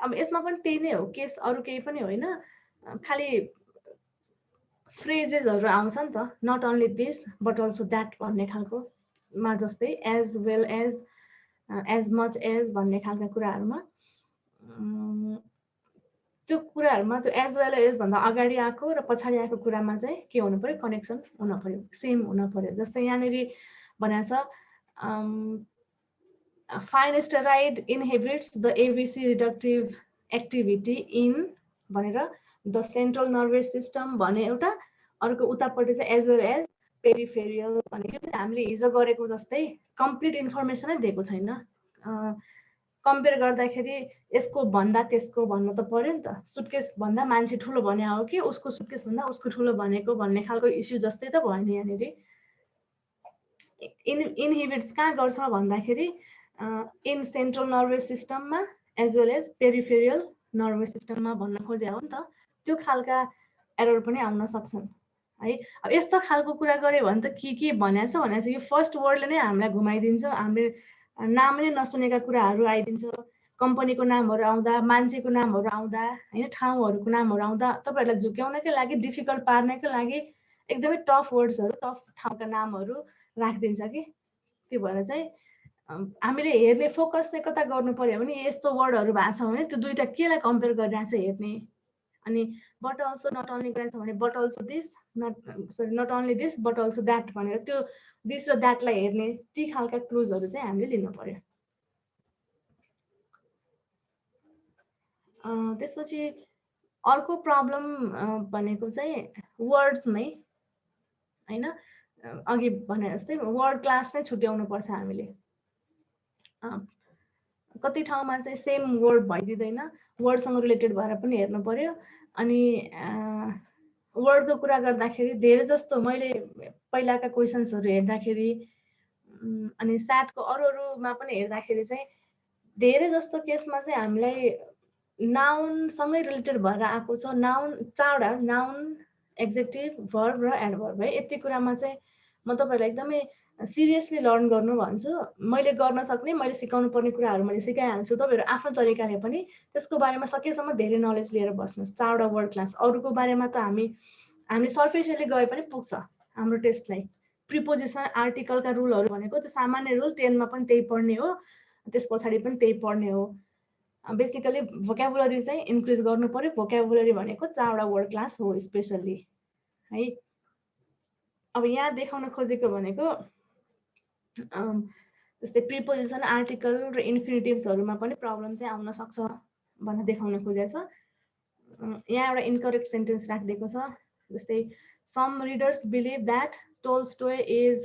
अब यसमा पनि त्यही नै हो केस, अरू केही पनि होइन, खालि फ्रेजेसहरू आउँछ नि त, not only this but also that भन्ने खालको मा, जस्तै as well as much as भन्ने खालका कुराहरूमा त्यो कुराहरूमा त्यो एज वेल एज भन्दा अगाडि आएको र पछाडि आएको कुरामा चाहिँ के हुनु पर्यो, कनेक्सन हुन पर्यो, सेम हुन पर्यो। जस्तै यहाँनिर भनेको छ Finasteride inhibits the ABC reductive activity in भनेर द सेन्ट्रल नर्भस सिस्टम भने एउटा, अर्को उतापट्टि चाहिँ एज वेल एज पेरिफेरियल भने यो चाहिँ हामीले हिजो गरेको जस्तै कम्प्लिट इन्फर्मेसनै दिएको छैन। कम्पेयर गर्दाखेरि यसको भन्दा त्यसको भन्नु त पर्यो नि त। सुटकेस भन्दा मान्छे ठुलो भने हो कि उसको सुटकेस भन्दा उसको ठुलो भनेको भन्ने खालको इस्यु जस्तै त भयो नि यहाँनिर। इनहिबिट्स कहाँ गर्छ भन्दाखेरि इन सेन्ट्रल नर्भस सिस्टममा as well as peripheral nervous सिस्टममा भन्न खोजे हो नि त। त्यो खालका एरर पनि आउन सक्छन् है। अब यस्तो खालको कुरा गऱ्यो भने त के भनेछ यो फर्स्ट वर्डले नै हामीलाई घुमाइदिन्छ। हामीले नामै नसुनेका कुराहरू आइदिन्छ, कम्पनीको नामहरू आउँदा, मान्छेको नामहरू आउँदा होइन, ठाउँहरूको नामहरू आउँदा तपाईँहरूलाई झुक्याउनकै लागि, डिफिकल्ट पार्नकै लागि एकदमै टफ वर्ड्सहरू, टफ ठाउँका नामहरू राखिदिन्छ कि। त्यो भएर चाहिँ हामीले हेर्ने फोकस चाहिँ कता गर्नु पर्यो भने यस्तो वर्डहरू भएको छ भने त्यो दुईटा केलाई कम्पेयर गरिरहेको छ हेर्ने। अनि बट अल्सो नट ओन्ली गरेछ भने but also this, not only this but also that भनेर त्यो दिस र द्याटलाई हेर्ने, ती खालका क्लुजहरू चाहिँ हामीले लिनु पर्यो। त्यसपछि अर्को प्रब्लम भनेको चाहिँ वर्ड्समै होइन, अघि भने जस्तै वर्ड क्लास नै छुट्याउनु पर्छ हामीले। कति ठाउँमा चाहिँ सेम वर्ड भइदिँदैन, वर्डसँग रिलेटेड भएर पनि हेर्नु पर्यो। अनि वर्डको कुरा गर्दाखेरि धेरै जस्तो मैले पहिलाका क्वेसन्सहरू हेर्दाखेरि अनि स्याटको अरूमा पनि हेर्दाखेरि चाहिँ धेरै जस्तो केसमा चाहिँ हामीलाई नाउनसँगै रिलेटेड भएर आएको छ। नाउन चारवटा, नाउन, एक्जेक्टिभ, भर्ब र एडभर्ब है। यति कुरामा चाहिँ म तपाईँहरूलाई एकदमै सिरियसली लर्न गर्नु भन्छु। मैले गर्न सक्ने, मैले सिकाउनु पर्ने कुराहरू मैले सिकाइहाल्छु। तपाईँहरू आफ्नो तरिकाले पनि त्यसको बारेमा सकेसम्म धेरै नलेज लिएर बस्नुहोस्। चारवटा वर्ड क्लास, अरूको बारेमा त हामी सर्फेसियली गए पनि पुग्छ हाम्रो टेस्टलाई। प्रिपोजिसन, आर्टिकलका रुलहरू भनेको त्यो सामान्य रुल 10मा पनि त्यही पढ्ने हो, त्यस पछाडि पनि त्यही पढ्ने हो। बेसिकली भोक्याबुलरी चाहिँ इन्क्रिज गर्नु पर्यो। भोक्याबुलरी भनेको चारवटा वर्ड क्लास हो स्पेसल्ली है। अब यहाँ देखाउन खोजेको भनेको जस्तै प्रिपोजिसन, आर्टिकल र इन्फिनिटिभ्सहरूमा पनि प्रब्लम चाहिँ आउन सक्छ भनेर देखाउन खोजेको छ। यहाँ एउटा इनकरेक्ट सेन्टेन्स राखिदिएको छ। जस्तै some readers believe that Tolstoy is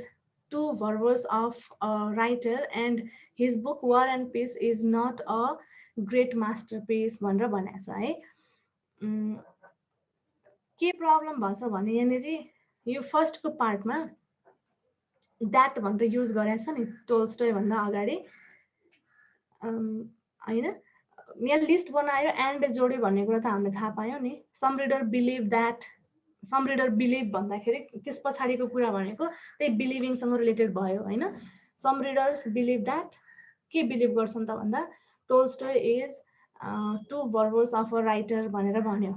too verbose of a writer and his book War and Peace is not a great masterpiece भनेर भनेको छ है। के प्रब्लम भन्छ भने यहाँनिर यो फर्स्टको पार्टमा द्याट भनेर युज गरेको छ नि टोल्स्टोय भन्दा अगाडि होइन। यहाँ लिस्ट बनायो, एन्ड जोड्यो भन्ने कुरा त हामीले थाहा पायौँ नि। Some reader believe that, some reader believe भन्दाखेरि त्यस पछाडिको कुरा भनेको त्यही बिलिभिङसँग रिलेटेड भयो होइन। सम रिडर्स बिलिभ द्याट, के बिलिभ गर्छन् त भन्दा Tolstoy is too verbose of a writer भनेर भन्यो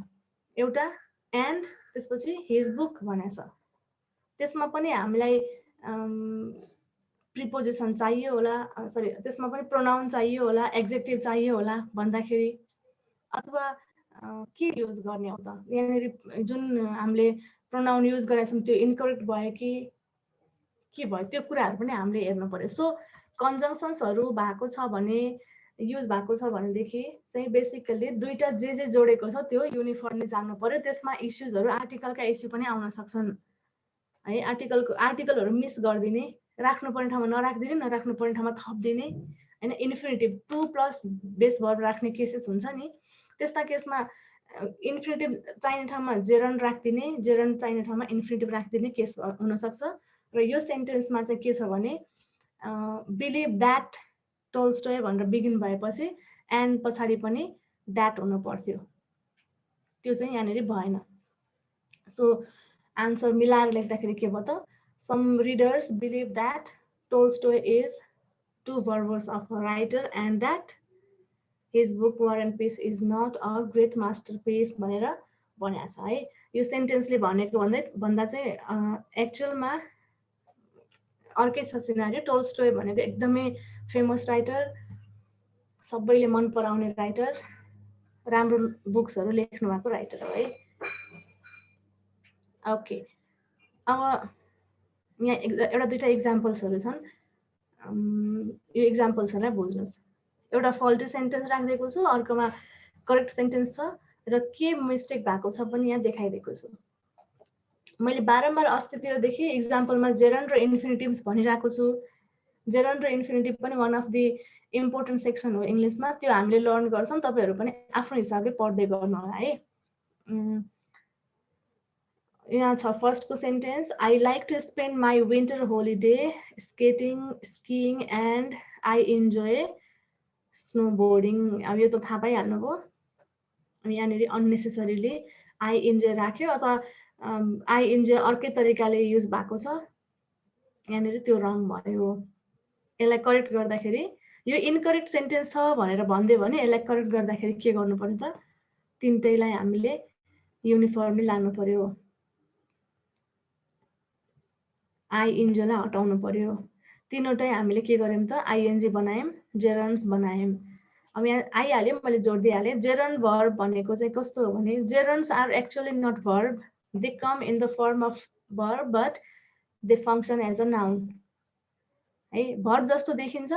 एउटा, एन्ड त्यसपछि हिज बुक भनेको छ। त्यसमा पनि हामीलाई प्रिपोजिसन चाहियो होला, सरी त्यसमा पनि प्रोनाउन चाहियो होला, एक्जेक्टिभ चाहियो होला भन्दाखेरि अथवा के युज गर्ने हो त। यहाँनिर जुन हामीले प्रोनाउन युज गरेका छौँ त्यो इनकरेक्ट भयो कि के भयो, त्यो कुराहरू पनि हामीले हेर्नु पर्यो। सो कन्जङ्सन्सहरू भएको छ भने, युज भएको छ भनेदेखि चाहिँ बेसिकली दुईटा जे जोडेको छ त्यो युनिफर्मली जान्नु पर्यो। त्यसमा इस्युजहरू, आर्टिकलका इस्यु पनि आउन सक्छन् है। आर्टिकलहरू मिस गरिदिने, राख्नुपर्ने ठाउँमा नराखिदिने, नराख्नुपर्ने ठाउँमा थपिदिने होइन। इन्फिनिटिभ 2 प्लस बेस भर्ब राख्ने केसेस हुन्छ नि, त्यस्ता केसमा इन्फिनिटिभ चाहिने ठाउँमा जेरन राखिदिने, जेरन चाहिने ठाउँमा इन्फिनिटिभ राखिदिने केस हुनसक्छ। र यो सेन्टेन्समा चाहिँ के छ भने बिलिभ द्याट टोल्स्टोय भनेर बिगिन भएपछि एन्ड पछाडि पनि द्याट हुनु पर्थ्यो, त्यो चाहिँ यहाँनिर भएन। सो आन्सर मिलाएर लेख्दाखेरि के भयो त, some readers believe that Tolstoy is too verbose of a writer and that his book War and Peace is not a great masterpiece भनेर भनेको छ है। यो सेन्टेन्सले भनेको भन्दा चाहिँ एक्चुअलमा अर्कै छ सिनारियो। टोल्स्टोय भनेको एकदमै फेमस राइटर, सबैले मन पराउने राइटर, राम्रो बुक्सहरू लेख्नु भएको राइटर हो है। ओके, अब यहाँ एउटा दुईटा इक्जाम्पल्सहरू छन्। यो इक्जाम्पल्सहरूलाई बुझ्नुहोस्। एउटा फल्टी सेन्टेन्स राखिदिएको छु, अर्कोमा करेक्ट सेन्टेन्स छ र के मिस्टेक भएको छ पनि यहाँ देखाइदिएको छु। मैले बारम्बार अस्तितिरदेखि इक्जाम्पलमा जेरन्ड र इन्फिनिटिभ्स भनिरहेको छु। जेरन्ड र इन्फिनिटिभ पनि one of the important section हो इङ्ग्लिसमा, त्यो हामीले लर्न गर्छौँ, तपाईँहरू पनि आफ्नो हिसाबले पढ्दै गर्नु होला है। यहाँ छ फर्स्टको sentence, I like to spend my winter holiday skating skiing and I enjoy snow boarding. अब यो त थाहा पाइहाल्नुभयो, यहाँनिर अननेसेसरीली आई इन्जोय राख्यो अथवा आई इन्जोय अर्कै तरिकाले युज भएको छ, यहाँनिर त्यो रङ भयो। यसलाई करेक्ट गर्दाखेरि यो इनकरेक्ट सेन्टेन्स छ भनेर भनिदियो भने यसलाई करेक्ट गर्दाखेरि के गर्नु पर्यो त, तिनटैलाई हामीले युनिफर्मली लानु पर्यो। आई इन्जोयलाई हटाउनु पर्यो। तीनवटै हामीले के गर्यौँ त, आइएनजी बनायौँ, जेरन्ड्स बनायौँ। अब यहाँ आइहाल्यो, मैले जोड दिइहालेँ। जेरन्ड भर्ब भनेको चाहिँ कस्तो हो भने, gerunds are actually not verb, they come in the form of verb but they function as a noun है। भर्ब जस्तो देखिन्छ,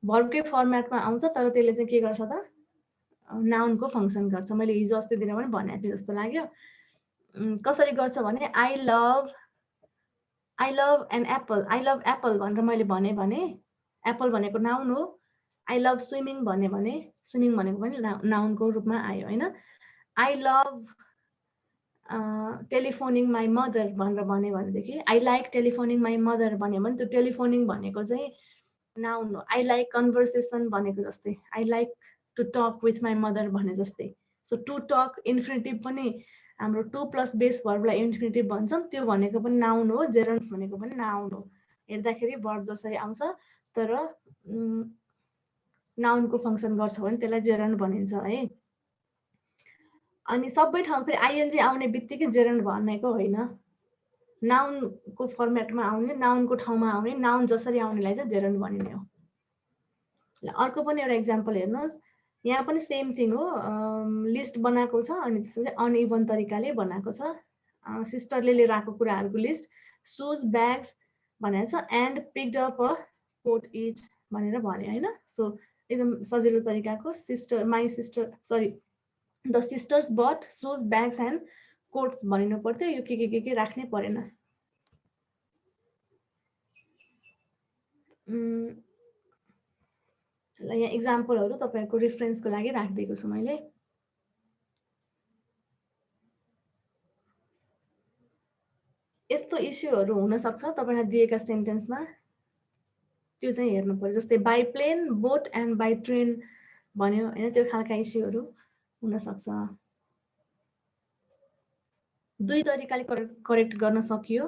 भर्बकै फर्मेटमा आउँछ, तर त्यसले चाहिँ के गर्छ त, नाउनको फङ्सन गर्छ। मैले हिजो अस्तितिर पनि भनेको थिएँ जस्तो लाग्यो। कसरी गर्छ भने, I love an apple, I love apple भनेर मैले भने एप्पल भनेको नाउन हो। आई लभ स्विमिङ भने स्विमिङ भनेको पनि नाउनको रूपमा आयो होइन। I love telephoning my mother भनेर भनेदेखि, I like telephoning my mother भन्यो भने त्यो टेलिफोनिङ भनेको चाहिँ नाउन हो। आई लाइक कन्भर्सेसन भनेको जस्तै, I like to talk with my mother भने जस्तै। सो टु टक इन्फिनिटिभ पनि हाम्रो टु प्लस बेस भर्बलाई इन्फिनिटिभ भन्छौँ, त्यो भनेको पनि नाउन हो। जेरन्ड भनेको पनि नाउन हो। हेर्दाखेरि भर्ब जसरी आउँछ, तर नाउनको फङ्सन गर्छ भने त्यसलाई जेरन्ड भनिन्छ है। अनि सबै ठाउँ फेरि आइएनजी आउने बित्तिकै जेरन्ड भनेको होइन, नाउनको फर्मेटमा आउने, नाउनको ठाउँमा आउने, नाउन जसरी आउनेलाई चाहिँ जेरन्ड भनिने हो। अर्को पनि एउटा इक्जाम्पल हेर्नुहोस्, यहाँ पनि सेम थिङ हो। लिस्ट बनाएको छ अनि त्यसपछि अनइभन तरिकाले बनाएको छ। सिस्टरले लिएर आएको कुराहरूको लिस्ट, सुज ब्याग्स भनेको छ, and picked up a coat each भनेर भन्यो होइन। सो एकदम सजिलो तरिकाको, my sister sorted the sisters but shoes bags and coats भनिनु पर्थ्यो। यो के राख्नै परेन। यहाँ इक्जाम्पलहरू तपाईँहरूको रिफरेन्सको लागि राखिदिएको छु मैले। यस्तो इस्युहरू हुनसक्छ तपाईँलाई दिएका सेन्टेन्समा, त्यो चाहिँ हेर्नु पर्यो। जस्तै by plane, boat and by train भन्यो होइन, त्यो खालका इस्युहरू हुनसक्छ। दुई तरिकाले करेक्ट गर्न सकियो,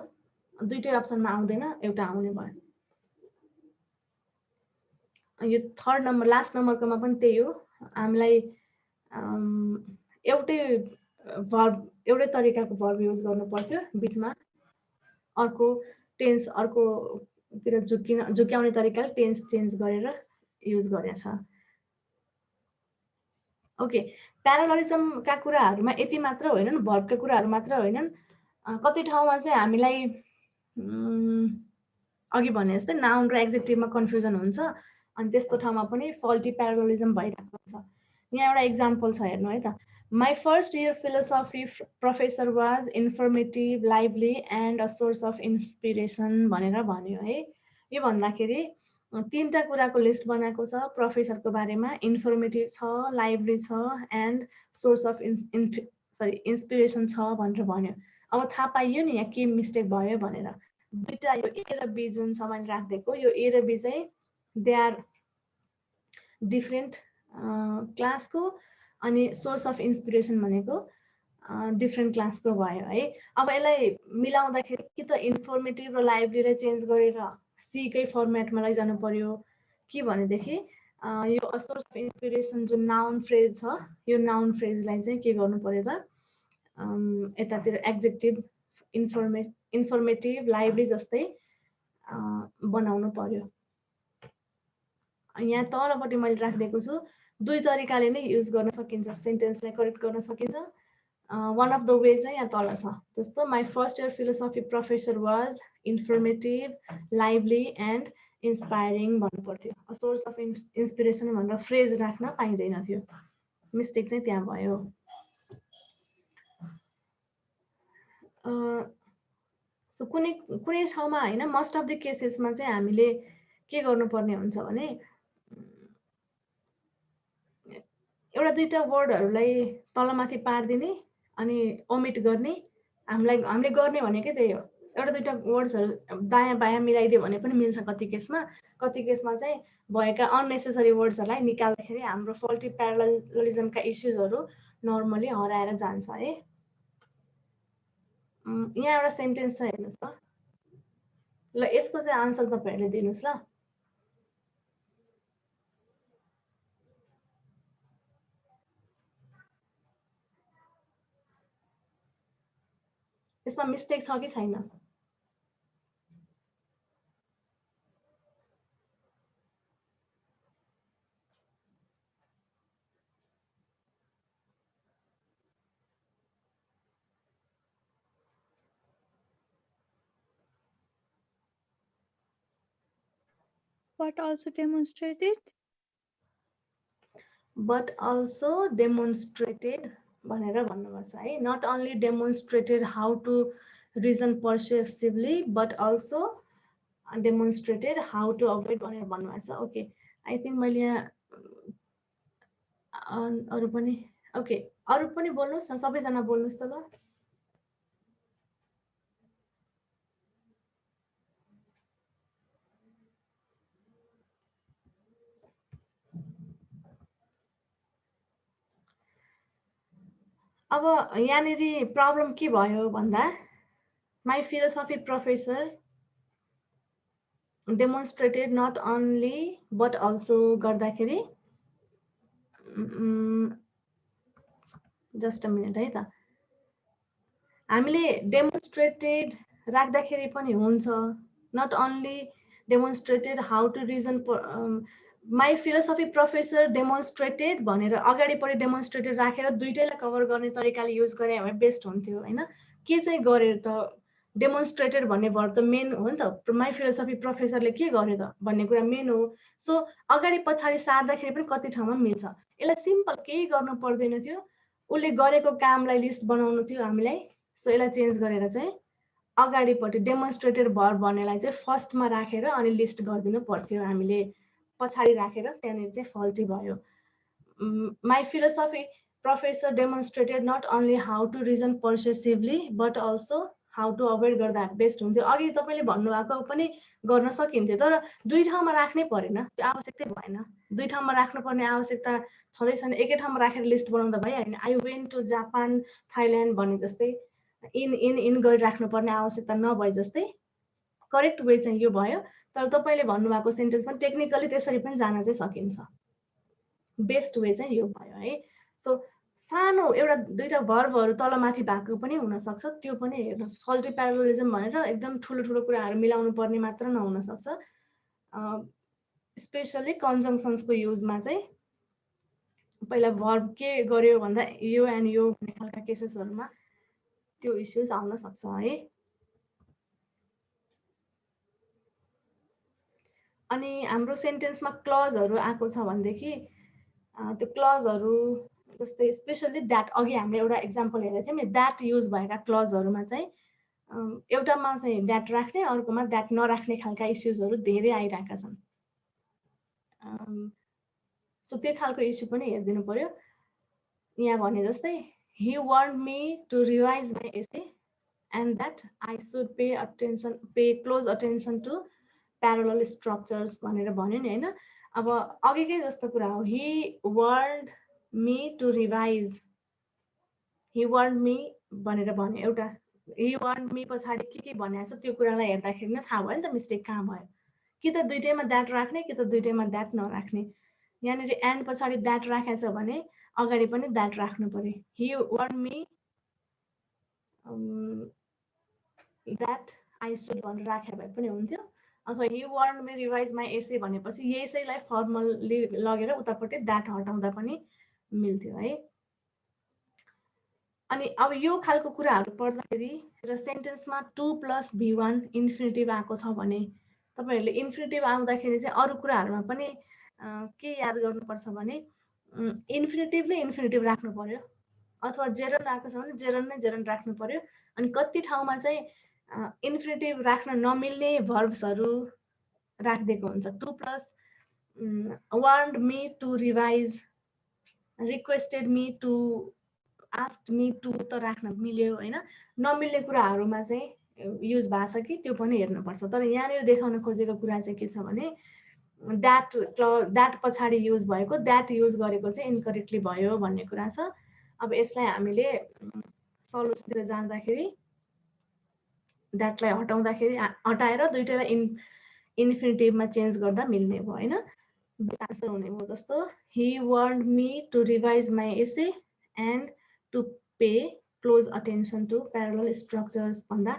दुईटै अप्सनमा आउँदैन, एउटा आउने भयो। यो थर्ड नम्बर लास्ट नम्बरकोमा पनि त्यही हो। हामीलाई एउटै तरिकाको भर्ब युज गर्नु पर्थ्यो, बिचमा अर्को टेन्स अर्कोतिर झुक्याउने तरिकाले टेन्स चेन्ज गरेर युज गरेको छ। ओके, प्याराललिजमका कुराहरूमा यति मात्र होइनन्, भर्बका कुराहरू मात्र होइनन्, कति ठाउँमा चाहिँ हामीलाई अघि भने जस्तै नाउन र एक्जेक्टिभमा कन्फ्युजन हुन्छ, अनि त्यस्तो ठाउँमा पनि फल्टी प्याराललिजम भइरहेको छ। यहाँ एउटा इक्जाम्पल छ हेर्नु है त। My first year philosophy professor was informative, lively and a source of inspiration भनेर भन्यो है। यो भन्दाखेरि तीनटा कुराको लिस्ट बनाएको छ प्रोफेसरको बारेमा, इन्फर्मेटिभ छ, लाइभली छ, एन्ड सोर्स अफ इन्सपिरेसन छ भनेर भन्यो। अब थाहा पाइयो नि यहाँ के मिस्टेक भयो भनेर। दुईटा यो ए र बी जुन छ मैले राखिदिएको, यो ए र बी चाहिँ दे आर डिफ्रेन्ट क्लासको, अनि सोर्स अफ इन्सपिरेसन भनेको डिफ्रेन्ट क्लासको भयो है। अब यसलाई मिलाउँदाखेरि कि त इन्फर्मेटिभ र लाइभलीलाई चेन्ज गरेर सीकै फर्मेटमा लैजानु पर्यो, कि भनेदेखि यो सोर्स अफ इन्सपिरेसन जुन नाउन फ्रेज छ, यो नाउन फ्रेजलाई चाहिँ के गर्नु पर्यो त, यतातिर एक्जेक्टिभ इन्फर्मेटिभ लाइभली जस्तै बनाउनु पर्यो। यहाँ तलपट्टि मैले राखिदिएको छु, दुई तरिकाले नै युज गर्न सकिन्छ, सेन्टेन्सलाई करेक्ट गर्न सकिन्छ। वान अफ द वे चाहिँ यहाँ तल छ, जस्तो my first year philosophy professor was informative, lively and inspiring भन्नु पर्थ्यो। अ सोर्स अफ इन्सपिरेसन भनेर फ्रेज राख्न पाइँदैन थियो। मिस्टेक चाहिँ त्यहाँ भयो। सो कुनै ठाउँमा होइन, मोस्ट अफ द केसेसमा चाहिँ हामीले के गर्नुपर्ने हुन्छ भने एउटा दुईटा वर्डहरूलाई तलमाथि पारिदिने अनि ओमिट गर्ने। हामीले गर्ने भनेकै त्यही हो। एउटा दुईटा वर्ड्सहरू दायाँ बायाँ मिलाइदियो भने पनि मिल्छ कति केसमा। कति केसमा चाहिँ भएका अननेसेसरी वर्ड्सहरूलाई निकाल्दाखेरि हाम्रो फल्टी प्यारलिजमका इस्युजहरू नर्मली हराएर जान्छ है। यहाँ एउटा सेन्टेन्स छ हेर्नुहोस् त ल, यसको चाहिँ आन्सर तपाईँहरूले दिनुहोस् ल। यसमा मिस्टेक छ कि छैन? But also demonstrated. But also demonstrated भनेर भन्नुपर्छ है। Not only demonstrated how to reason persuasively, but also demonstrated how to avoid भनेर भन्नुपर्छ। ओके, आई थिङ्क मैले यहाँ अरू पनि ओके, अरू पनि बोल्नुहोस् न, सबैजना बोल्नुहोस् त ल। अब यहाँनिर प्रब्लम के भयो भन्दा my philosophy professor demonstrated not only but also गर्दाखेरि जस्ट अ मिनट है त, हामीले डेमोन्स्ट्रेटेड राख्दाखेरि पनि हुन्छ। Not only demonstrated how to reason my philosophy professor demonstrated भनेर अगाडिपट्टि डेमोन्स्ट्रेटेड राखेर दुइटैलाई कभर गर्ने तरिकाले युज गरे भने बेस्ट हुन्थ्यो होइन। के चाहिँ गर्यो त, डेमोन्स्ट्रेटेड भन्ने भर त मेन हो नि त। माई फिलोसफी प्रोफेसरले के गर्यो त भन्ने कुरा मेन हो। सो अगाडि पछाडि सार्दाखेरि पनि कति ठाउँमा मिल्छ। यसलाई सिम्पल केही गर्नु पर्दैन थियो, उसले गरेको कामलाई लिस्ट बनाउनु थियो हामीलाई। सो यसलाई चेन्ज गरेर चाहिँ अगाडिपट्टि डेमोन्स्ट्रेटेड भर्ब भन्नेलाई चाहिँ फर्स्टमा राखेर अनि लिस्ट गरिदिनु पर्थ्यो। हामीले पछाडि राखेर त्यहाँनिर चाहिँ फल्टी भयो। My philosophy professor demonstrated not only how to reason persuasively but also how to avoid गर्दा बेस्ट हुन्थ्यो। अघि तपाईँले भन्नुभएको पनि गर्न सकिन्थ्यो, तर दुई ठाउँमा राख्नै परेन, त्यो आवश्यकतै भएन। दुई ठाउँमा राख्नुपर्ने आवश्यकता छँदै छैन। एकै ठाउँमा राखेर लिस्ट बनाउँदा भइहाल्यो। I went to Japan Thailand भने जस्तै इन गरिराख्नुपर्ने आवश्यकता नभए जस्तै करेक्ट वे चाहिँ यो भयो। तर तपाईँले भन्नुभएको सेन्टेन्समा टेक्निकली त्यसरी पनि जान चाहिँ सकिन्छ। बेस्ट वे चाहिँ यो भयो है। सो सानो एउटा दुईटा भर्बहरू तलमाथि भएको पनि हुनसक्छ, त्यो पनि हेर्नुहोस्। फल्टी प्यारलिजम भनेर एकदम ठुलो ठुलो कुराहरू मिलाउनु पर्ने मात्र नहुनसक्छ। स्पेसली कन्जङ्सन्सको युजमा चाहिँ पहिला भर्ब के गर्यो भन्दा यो एन्ड यो भन्ने खालका केसेसहरूमा त्यो इस्युज आउन सक्छ है। अनि हाम्रो सेन्टेन्समा क्लजहरू आएको छ भनेदेखि त्यो क्लजहरू जस्तै स्पेसली द्याट, अघि हामीले एउटा इक्जाम्पल हेरेको थियौँ नि, द्याट युज भएका क्लजहरूमा चाहिँ एउटामा चाहिँ द्याट राख्ने, अर्कोमा द्याट नराख्ने खालका इस्युजहरू धेरै आइरहेका छन्। सो त्यो खालको इस्यु पनि हेरिदिनु पर्यो। यहाँ भने जस्तै he warned me to revise my essay and that I should pay close attention to parallel structures भनेर भन्यो नि होइन। अब अघिकै जस्तो कुरा हो, he warned me to revise, he warned me भनेर भन्यो एउटा, he warned me पछाडि के भनेको छ त्यो कुरालाई हेर्दाखेरि नै थाहा भयो नि त मिस्टेक कहाँ भयो। कि त दुइटैमा द्याट राख्ने कि त दुइटैमा द्याट नराख्ने। यहाँनिर एन्ड पछाडि द्याट राखेको छ भने अगाडि पनि द्याट राख्नु पर्यो। he warned me that I should भनेर राखे भए पनि हुन्थ्यो, अथवा he warned me revise my essay भनेपछि यसैलाई फर्मल्ली लगेर उतापट्टि द्याट हटाउँदा पनि मिल्थ्यो है। अनि अब यो खालको कुराहरू पढ्दाखेरि र सेन्टेन्समा 2 + V1 इन्फिनिटिभ आएको छ भने तपाईहरुले इन्फिनिटिभ आउँदाखेरि चाहिँ अरु कुराहरुमा पनि के याद गर्नुपर्छ भने इन्फिनिटिभ नै इन्फिनिटिभ राख्नु पर्यो अथवा जेरन आएको छ भने जेरन नै जेरन राख्नु पर्यो अनि कति ठाउँमा चाहिँ इन्फिनिटिभ राख्न नमिल्ने भर्ब्सहरु राखिदिएको हुन्छ 2 + warned me to revise requested me to asked me to त राख्न मिल्यो हैन नमिल्ने कुराहरुमा चाहिँ युज भएको छ कि त्यो पनि हेर्नुपर्छ तर यहाँनिर देखाउन खोजेको कुरा चाहिँ के छ भने द्याट पछाडि युज भएको द्याट युज गरेको चाहिँ इनकरेक्टली भयो भन्ने कुरा छ अब यसलाई हामीले सल्युसनतिर जाँदाखेरि द्याटलाई हटाएर दुईटैलाई इन्फिनिटिभमा चेन्ज गर्दा मिल्ने भयो हैन आन्सर हुने भयो जस्तो he warned me to revise my essay and to pay close attention to parallel structures भन्दा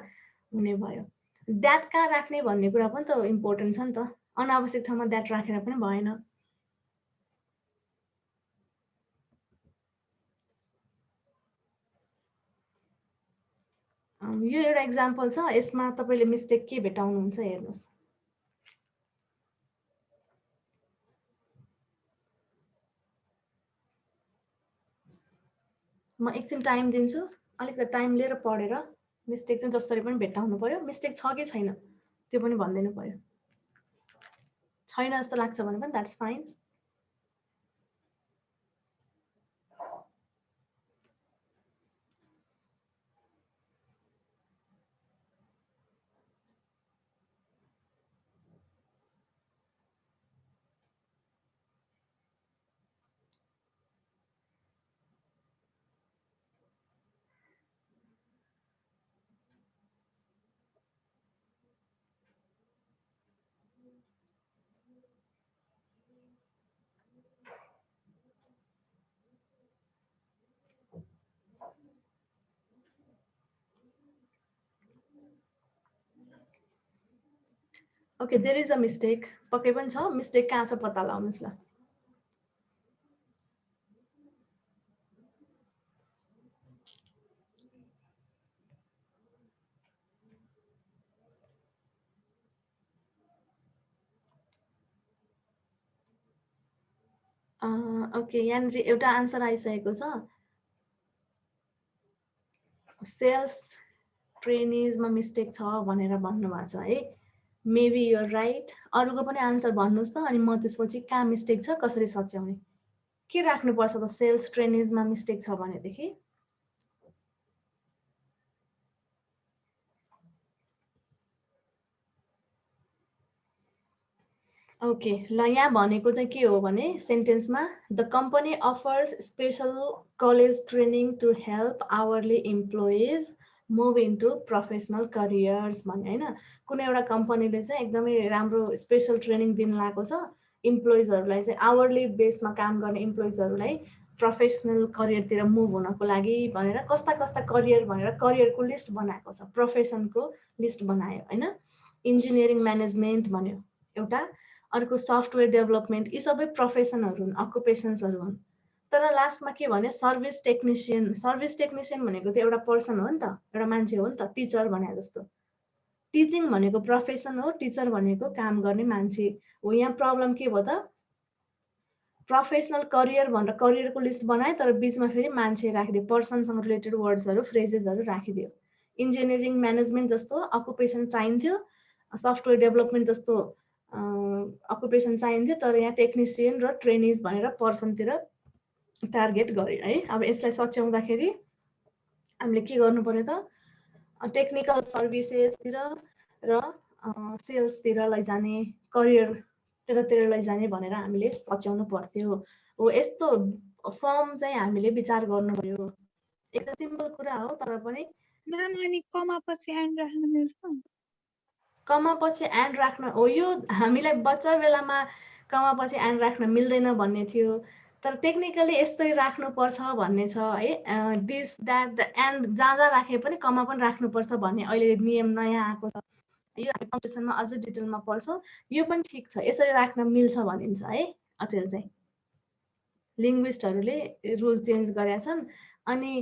हुने भयो द्याट कहाँ राख्ने भन्ने कुरा पनि त इम्पोर्टेन्ट छ नि त अनावश्यक ठाउँमा द्याट राखेर पनि भएन यो एउटा एक्जाम्पल छ यसमा तपाईले मिस्टेक के भेटाउनुहुन्छ हेर्नुस् म एकछिन टाइम दिन्छु अलिकति टाइम लिएर पढेर मिस्टेक चाहिँ जसरी पनि भेटाउनु पर्यो मिस्टेक छ कि छैन त्यो पनि भन्दिनु पर्यो छैन जस्तो लाग्छ भने पनि that's fine okay there is a mistake पक्कै पनि छ मिस्टेक कहाँ छ पत्ता लगाउनुस् ल ओके यहाँनिर एउटा आन्सर आइसकेको छ सेल्स ट्रेनिजमा मिस्टेक छ भनेर भन्नुभएको छ है मेबी यु आर राइट अरूको पनि आन्सर भन्नुस् त अनि म त्यसपछि कहाँ मिस्टेक छ कसरी सच्याउने के राख्नुपर्छ त सेल्स ट्रेनिजमा मिस्टेक छ भनेदेखि ओके ल यहाँ भनेको चाहिँ के हो भने सेन्टेन्समा the company offers special college training to help hourly employees move into professional careers भन्ने हैन कुनै एउटा कम्पनीले चाहिँ एकदमै राम्रो स्पेशल ट्रेनिङ दिन लागेको छ इम्प्लोइजहरूलाई चाहिँ आवरली बेसमा काम गर्ने इम्प्लोइजहरूलाई प्रोफेसनल करियरतिर मुभ हुनको लागि भनेर कस्ता कस्ता करियर भनेर करियरको लिस्ट बनाएको छ प्रोफेसनको लिस्ट बनायो हैन इन्जिनियरिङ म्यानेजमेन्ट भन्यो एउटा अर्को सफ्टवेयर डेभलपमेन्ट यी सबै प्रोफेसनहरू हुन् अकुपेसन्सहरू हुन् तर लास्टमा के भने सर्भिस टेक्निसियन भनेको त एउटा पर्सन हो नि त एउटा मान्छे हो नि त टिचर भने जस्तो टिचिङ भनेको प्रोफेसन हो टिचर भनेको काम गर्ने मान्छे हो यहाँ प्रब्लम के भयो त प्रोफेसनल करियर भनेर करियरको लिस्ट बनाए तर बीचमा फेरि मान्छे राखिदियो पर्सनसँग रिलेटेड वर्ड्सहरू फ्रेजेसहरू राखिदियो इन्जिनियरिङ म्यानेजमेन्ट जस्तो अकुपेसन चाहिन्थ्यो सफ्टवेयर डेभलपमेन्ट जस्तो अकुपेसन चाहिन्थ्यो तर यहाँ टेक्निसियन र ट्रेनिज भनेर पर्सनतिर टार्गेट गर्यो है अब यसलाई सच्याउँदाखेरि हामीले के गर्नु पर्यो त टेक्निकल सर्भिसेसतिर र सेल्सतिर लैजाने करियरतिर लैजाने भनेर हामीले सच्याउनु पर्थ्यो हो यस्तो फर्म चाहिँ हामीले विचार गर्नु पर्यो एकदम सिम्पल कुरा हो तर पनि म्याम अनि कमा पछि एन्ड राख्न मिल्छ कमा पछि एन्ड राख्न हो यो हामीलाई बच्चा बेलामा कमा पछि एन्ड राख्न मिल्दैन भन्ने थियो तर टेक्निकली यस्तै राख्नुपर्छ भन्ने छ है दिस द्याट द एन्ड जहाँ राखे पनि कमा पनि राख्नुपर्छ भन्ने अहिले नियम नयाँ आएको छ यो हामी कम्पिटिसनमा अझै डिटेलमा पढ्छौँ यो पनि ठिक छ यसरी राख्न मिल्छ भनिन्छ है अचेल चाहिँ लिङ्ग्विस्टहरूले रुल चेन्ज गरेका छन् अनि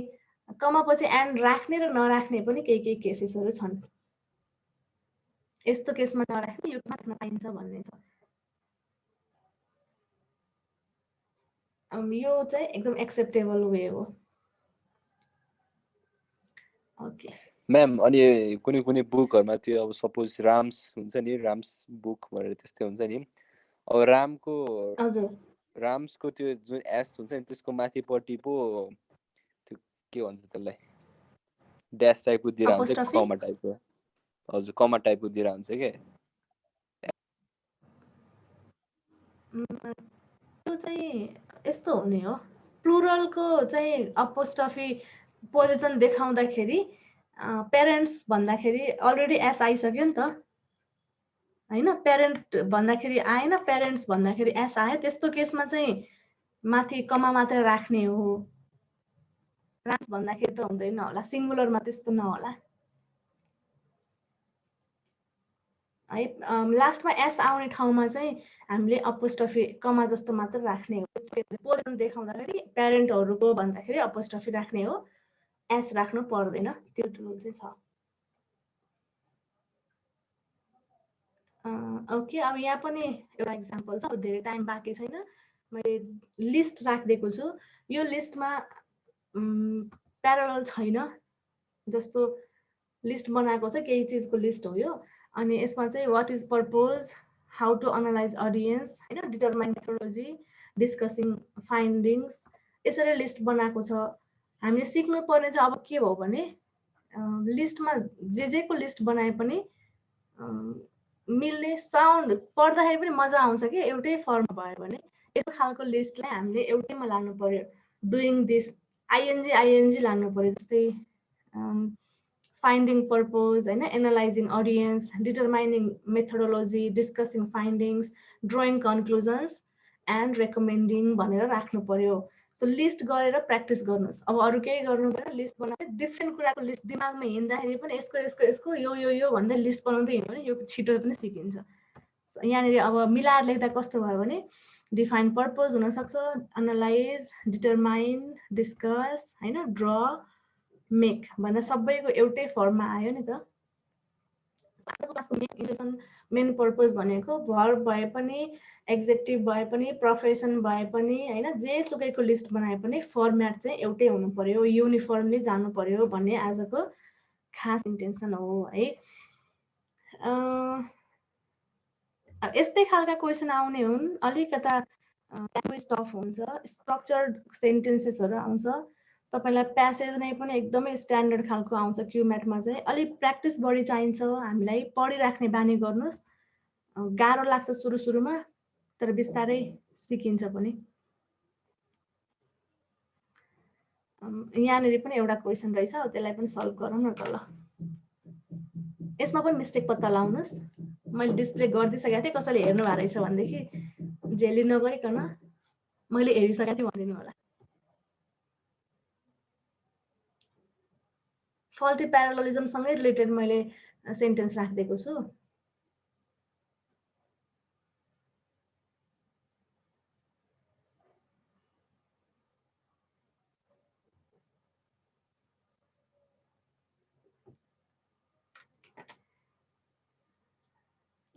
कमापछि एन्ड राख्ने र नराख्ने पनि केही केसेसहरू छन्। यस्तो केसमा नराख्ने, यो केसमा राख्न पाइन्छ भन्ने छ। यो चाहिँ एकदम एक्सेप्टेबल वे हो। ओके म्याम, अनि कुनै कुनै बुकहरुमा त्यो अब सपोज राम्स हुन्छ नि, राम्स बुक भनेर त्यस्तै हुन्छ नि। अब हजुर राम्सको त्यो जुन एस हुन्छ नि त्यसको माथिपट्टि पो त्यो के भन्छ त्यसलाई, ड्यास टाइपको दिरा हुन्छ, Apostrophe? कमा टाइपको। हजुर, कमा टाइपको दिरा हुन्छ के। त्यो चाहिँ यस्तो हुने हो, प्लुरलको चाहिँ अपोस्ट्रफी पोजिसन देखाउँदाखेरि पेरेन्ट्स भन्दाखेरि अलरेडी एस आइसक्यो नि त हैन। पेरेन्ट भन्दाखेरि आएन, पेरेन्ट्स भन्दाखेरि एस आयो। त्यस्तो केसमा चाहिँ माथि कमा मात्र राख्ने हो। राम्स भन्दाखेरि त हुँदैन होला, सिङ्गुलरमा त्यस्तो नहोला है। लास्टमा एस आउने ठाउँमा चाहिँ हामीले अपोस्ट्रफी कमा जस्तो मात्र राख्ने हो। पोजिसन देखाउँदाखेरि प्यारेन्टहरूको भन्दाखेरि अपोस्ट्रफी राख्ने हो, एस राख्नु पर्दैन। त्यो रुल चाहिँ छ। ओके, अब यहाँ पनि एउटा इक्जाम्पल छ, धेरै टाइम बाँकी छैन। मैले लिस्ट राखिदिएको छु। यो लिस्टमा प्यारल छैन, जस्तो लिस्ट बनाएको छ, केही चिजको लिस्ट हो यो। अनि यसमा चाहिँ what is purpose, how to analyse audience हैन, डिटरमाइन मेथोडोलोजी, डिस्कसिङ फाइन्डिङ्स, यसरी लिस्ट बनाएको छ। हामीले सिक्नुपर्ने चाहिँ अब के हो भने लिस्टमा जेको लिस्ट बनाए पनि मिल्ने, साउन्ड पढ्दाखेरि पनि मजा आउँछ कि एउटै फर्म भयो भने। यस्तो खालको लिस्टलाई हामीले एउटैमा लानु पर्यो। डुइङ दिस आइएनजी लानु पर्यो, जस्तै फाइन्डिङ पर्पोज हैन, analysing audience, determining methodology, discussing findings, drawing conclusions and रेकमेन्डिङ भनेर राख्नु पर्यो। सो लिस्ट गरेर प्र्याक्टिस गर्नुहोस्। अब अरू केही गर्नु पर्यो, लिस्ट बनाएर डिफ्रेन्ट कुराको लिस्ट दिमागमा हिँड्दाखेरि पनि यसको यो भन्दै लिस्ट बनाउँदै हिँड्यो भने यो छिटो पनि सिकिन्छ। यहाँनिर अब मिलाएर लेख्दा कस्तो भयो भने डिफाइन पर्पोज हुनसक्छ, एनालाइज, डिटरमाइन, डिस्कस हैन, ड्र, मेक भनेर सबैको एउटै फर्ममा आयो नि त। आजको क्लासको मेन इन्टेन्सन, मेन पर्पज भनेको भर्ब भए पनि, एक्जेक्टिभ भए पनि, प्रोफेसन भए पनि हैन, जेसुकैको लिस्ट बनाए पनि फर्म्याट चाहिँ एउटै हुनु पर्यो, युनिफर्मली जानु पर्यो भन्ने आजको खास इन्टेन्सन हो है। यस्तै खालका क्वेसन आउने हुन्, अलिकता ल्याङ्ग्वेज टफ हुन्छ, स्ट्रक्चर्ड सेन्टेन्सेसहरू आउँछ। तपाईलाई प्यासेज नै पनि एकदमै स्ट्यान्डर्ड खालको आउँछ। क्युम्याटमा चाहिँ अलिक प्र्याक्टिस बढी चाहिन्छ। हामीलाई पढिराख्ने बानी गर्नुहोस्। गाह्रो लाग्छ सुरुमा, तर बिस्तारै सिकिन्छ पनि। यहाँनिर पनि एउटा क्वेसन रहेछ, त्यसलाई पनि सल्भ गरौँ न त ल। यसमा पनि मिस्टेक पत्ता लगाउनुहोस्। मैले डिस्प्ले गरिदिइसकेको थिएँ, कसैले हेर्नु भएको रहेछ भनेदेखि झेली नगरिकन मैले हेरिसकेको थिएँ भनिदिनु होला। फल्टी प्यारालोलिजमसँगै रिलेटेड मैले सेन्टेन्स राखिदिएको छु।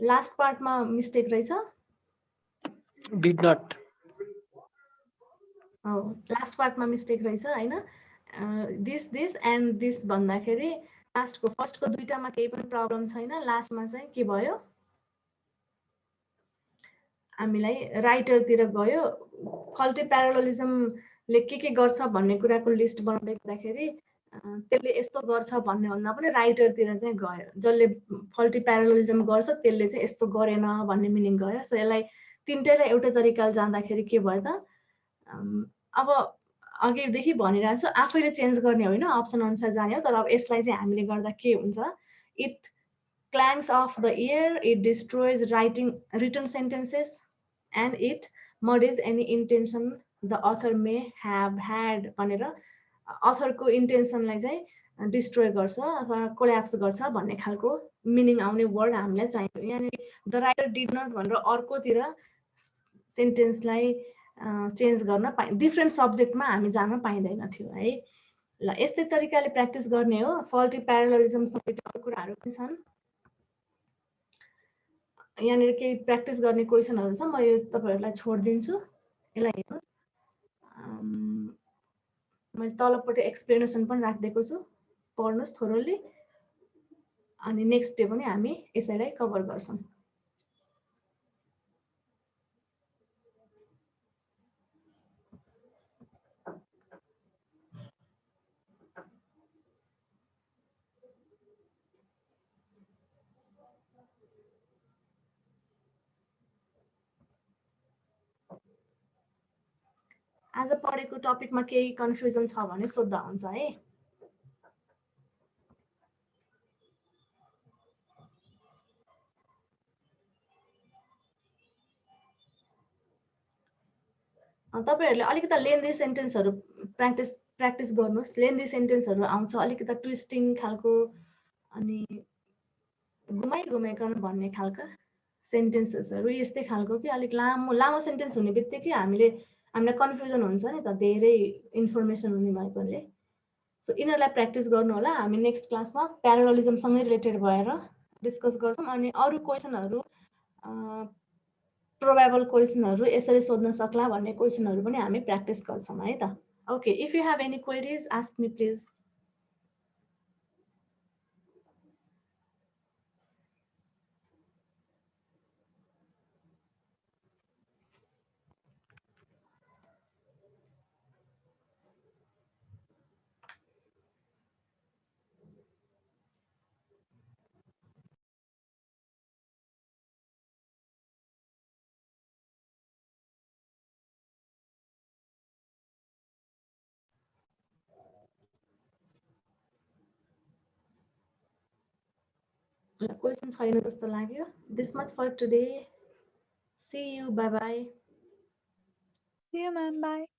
लास्ट पार्टमा मिस्टेक रहेछ। Did not. हो, लास्ट पार्टमा मिस्टेक रहेछ हैन। दिस एन्ड दिस भन्दाखेरि लास्टको फर्स्टको दुईटामा केही पनि प्रब्लम छैन, लास्टमा चाहिँ के भयो, हामीलाई राइटरतिर गयो। फल्टी प्यारालोलिजमले के गर्छ भन्ने कुराको लिस्ट बनाउँदै गर्दाखेरि त्यसले यस्तो गर्छ भन्ने भन्दा पनि राइटरतिर चाहिँ गयो। जसले फल्टी प्यारालोलिजम गर्छ त्यसले चाहिँ यस्तो गरेन भन्ने मिनिङ गयो। सो यसलाई तिनटैलाई एउटै तरिकाले जाँदाखेरि के भयो त, अब अघिदेखि भनिरहेको छु, आफैले चेन्ज गर्ने होइन, अप्सन अनुसार जाने हो। तर अब यसलाई चाहिँ हामीले गर्दा के हुन्छ, it clangs off the ear, it destroys written sentences and it muddies any intention the author may have had भनेर अथरको इन्टेन्सनलाई चाहिँ डिस्ट्रोय गर्छ अथवा कोल्याप्स गर्छ भन्ने खालको मिनिङ आउने वर्ड हामीलाई चाहिन्छ। यहाँनिर द राइटर डिड नट भनेर अर्कोतिर सेन्टेन्सलाई चेन्ज गर्न डिफ्रेन्ट सब्जेक्टमा हामी जान पाइँदैन थियो है। ल यस्तै तरिकाले प्र्याक्टिस गर्ने हो फल्टी प्यारालेलिजम समेत अरू कुराहरू पनि छन् यहाँनिर केही प्र्याक्टिस गर्ने क्वेसनहरू छ म यो तपाईहरुलाई छोड्दिन्छु यसलाई हेर्नुस् मैले तलपट्टि एक्सप्लेनेसन पनि राखिदिएको छु पढ्नुस् थोरोली अनि नेक्स्ट डे पनि हामी यसैलाई कभर गर्छौं आज पढेको टपिकमा केही कन्फ्युजन छ भने सोध्दा हुन्छ है तपाईहरुले अलिकति लेन्दी सेन्टेन्सहरु प्र्याक्टिस गर्नुस् लेन्दी सेन्टेन्सहरु आउँछ अलिकति ट्विस्टिङ खालको अनि घुमाइकन भन्ने खालका सेन्टेन्सेसहरु यस्तै खालको कि अलिक लामो सेन्टेन्स हुने बित्तिकै हामीलाई कन्फ्युजन हुन्छ नि त धेरै इन्फर्मेसन हुने भएकोले सो यिनीहरुलाई प्र्याक्टिस गर्नु होला हामी नेक्स्ट क्लासमा प्यारालेलिजम सँगै रिलेटेड भएर डिस्कस गर्छौं अनि अरु क्वेशनहरु प्रोबेबल क्वेशनहरु यसरी सोध्न सक्ला भन्ने क्वेशनहरु पनि हामी प्र्याक्टिस गर्छौं है त okay if you have any queries ask me please question छैन जस्तो लाग्यो this much for today see you bye bye See you, ma'am. Bye.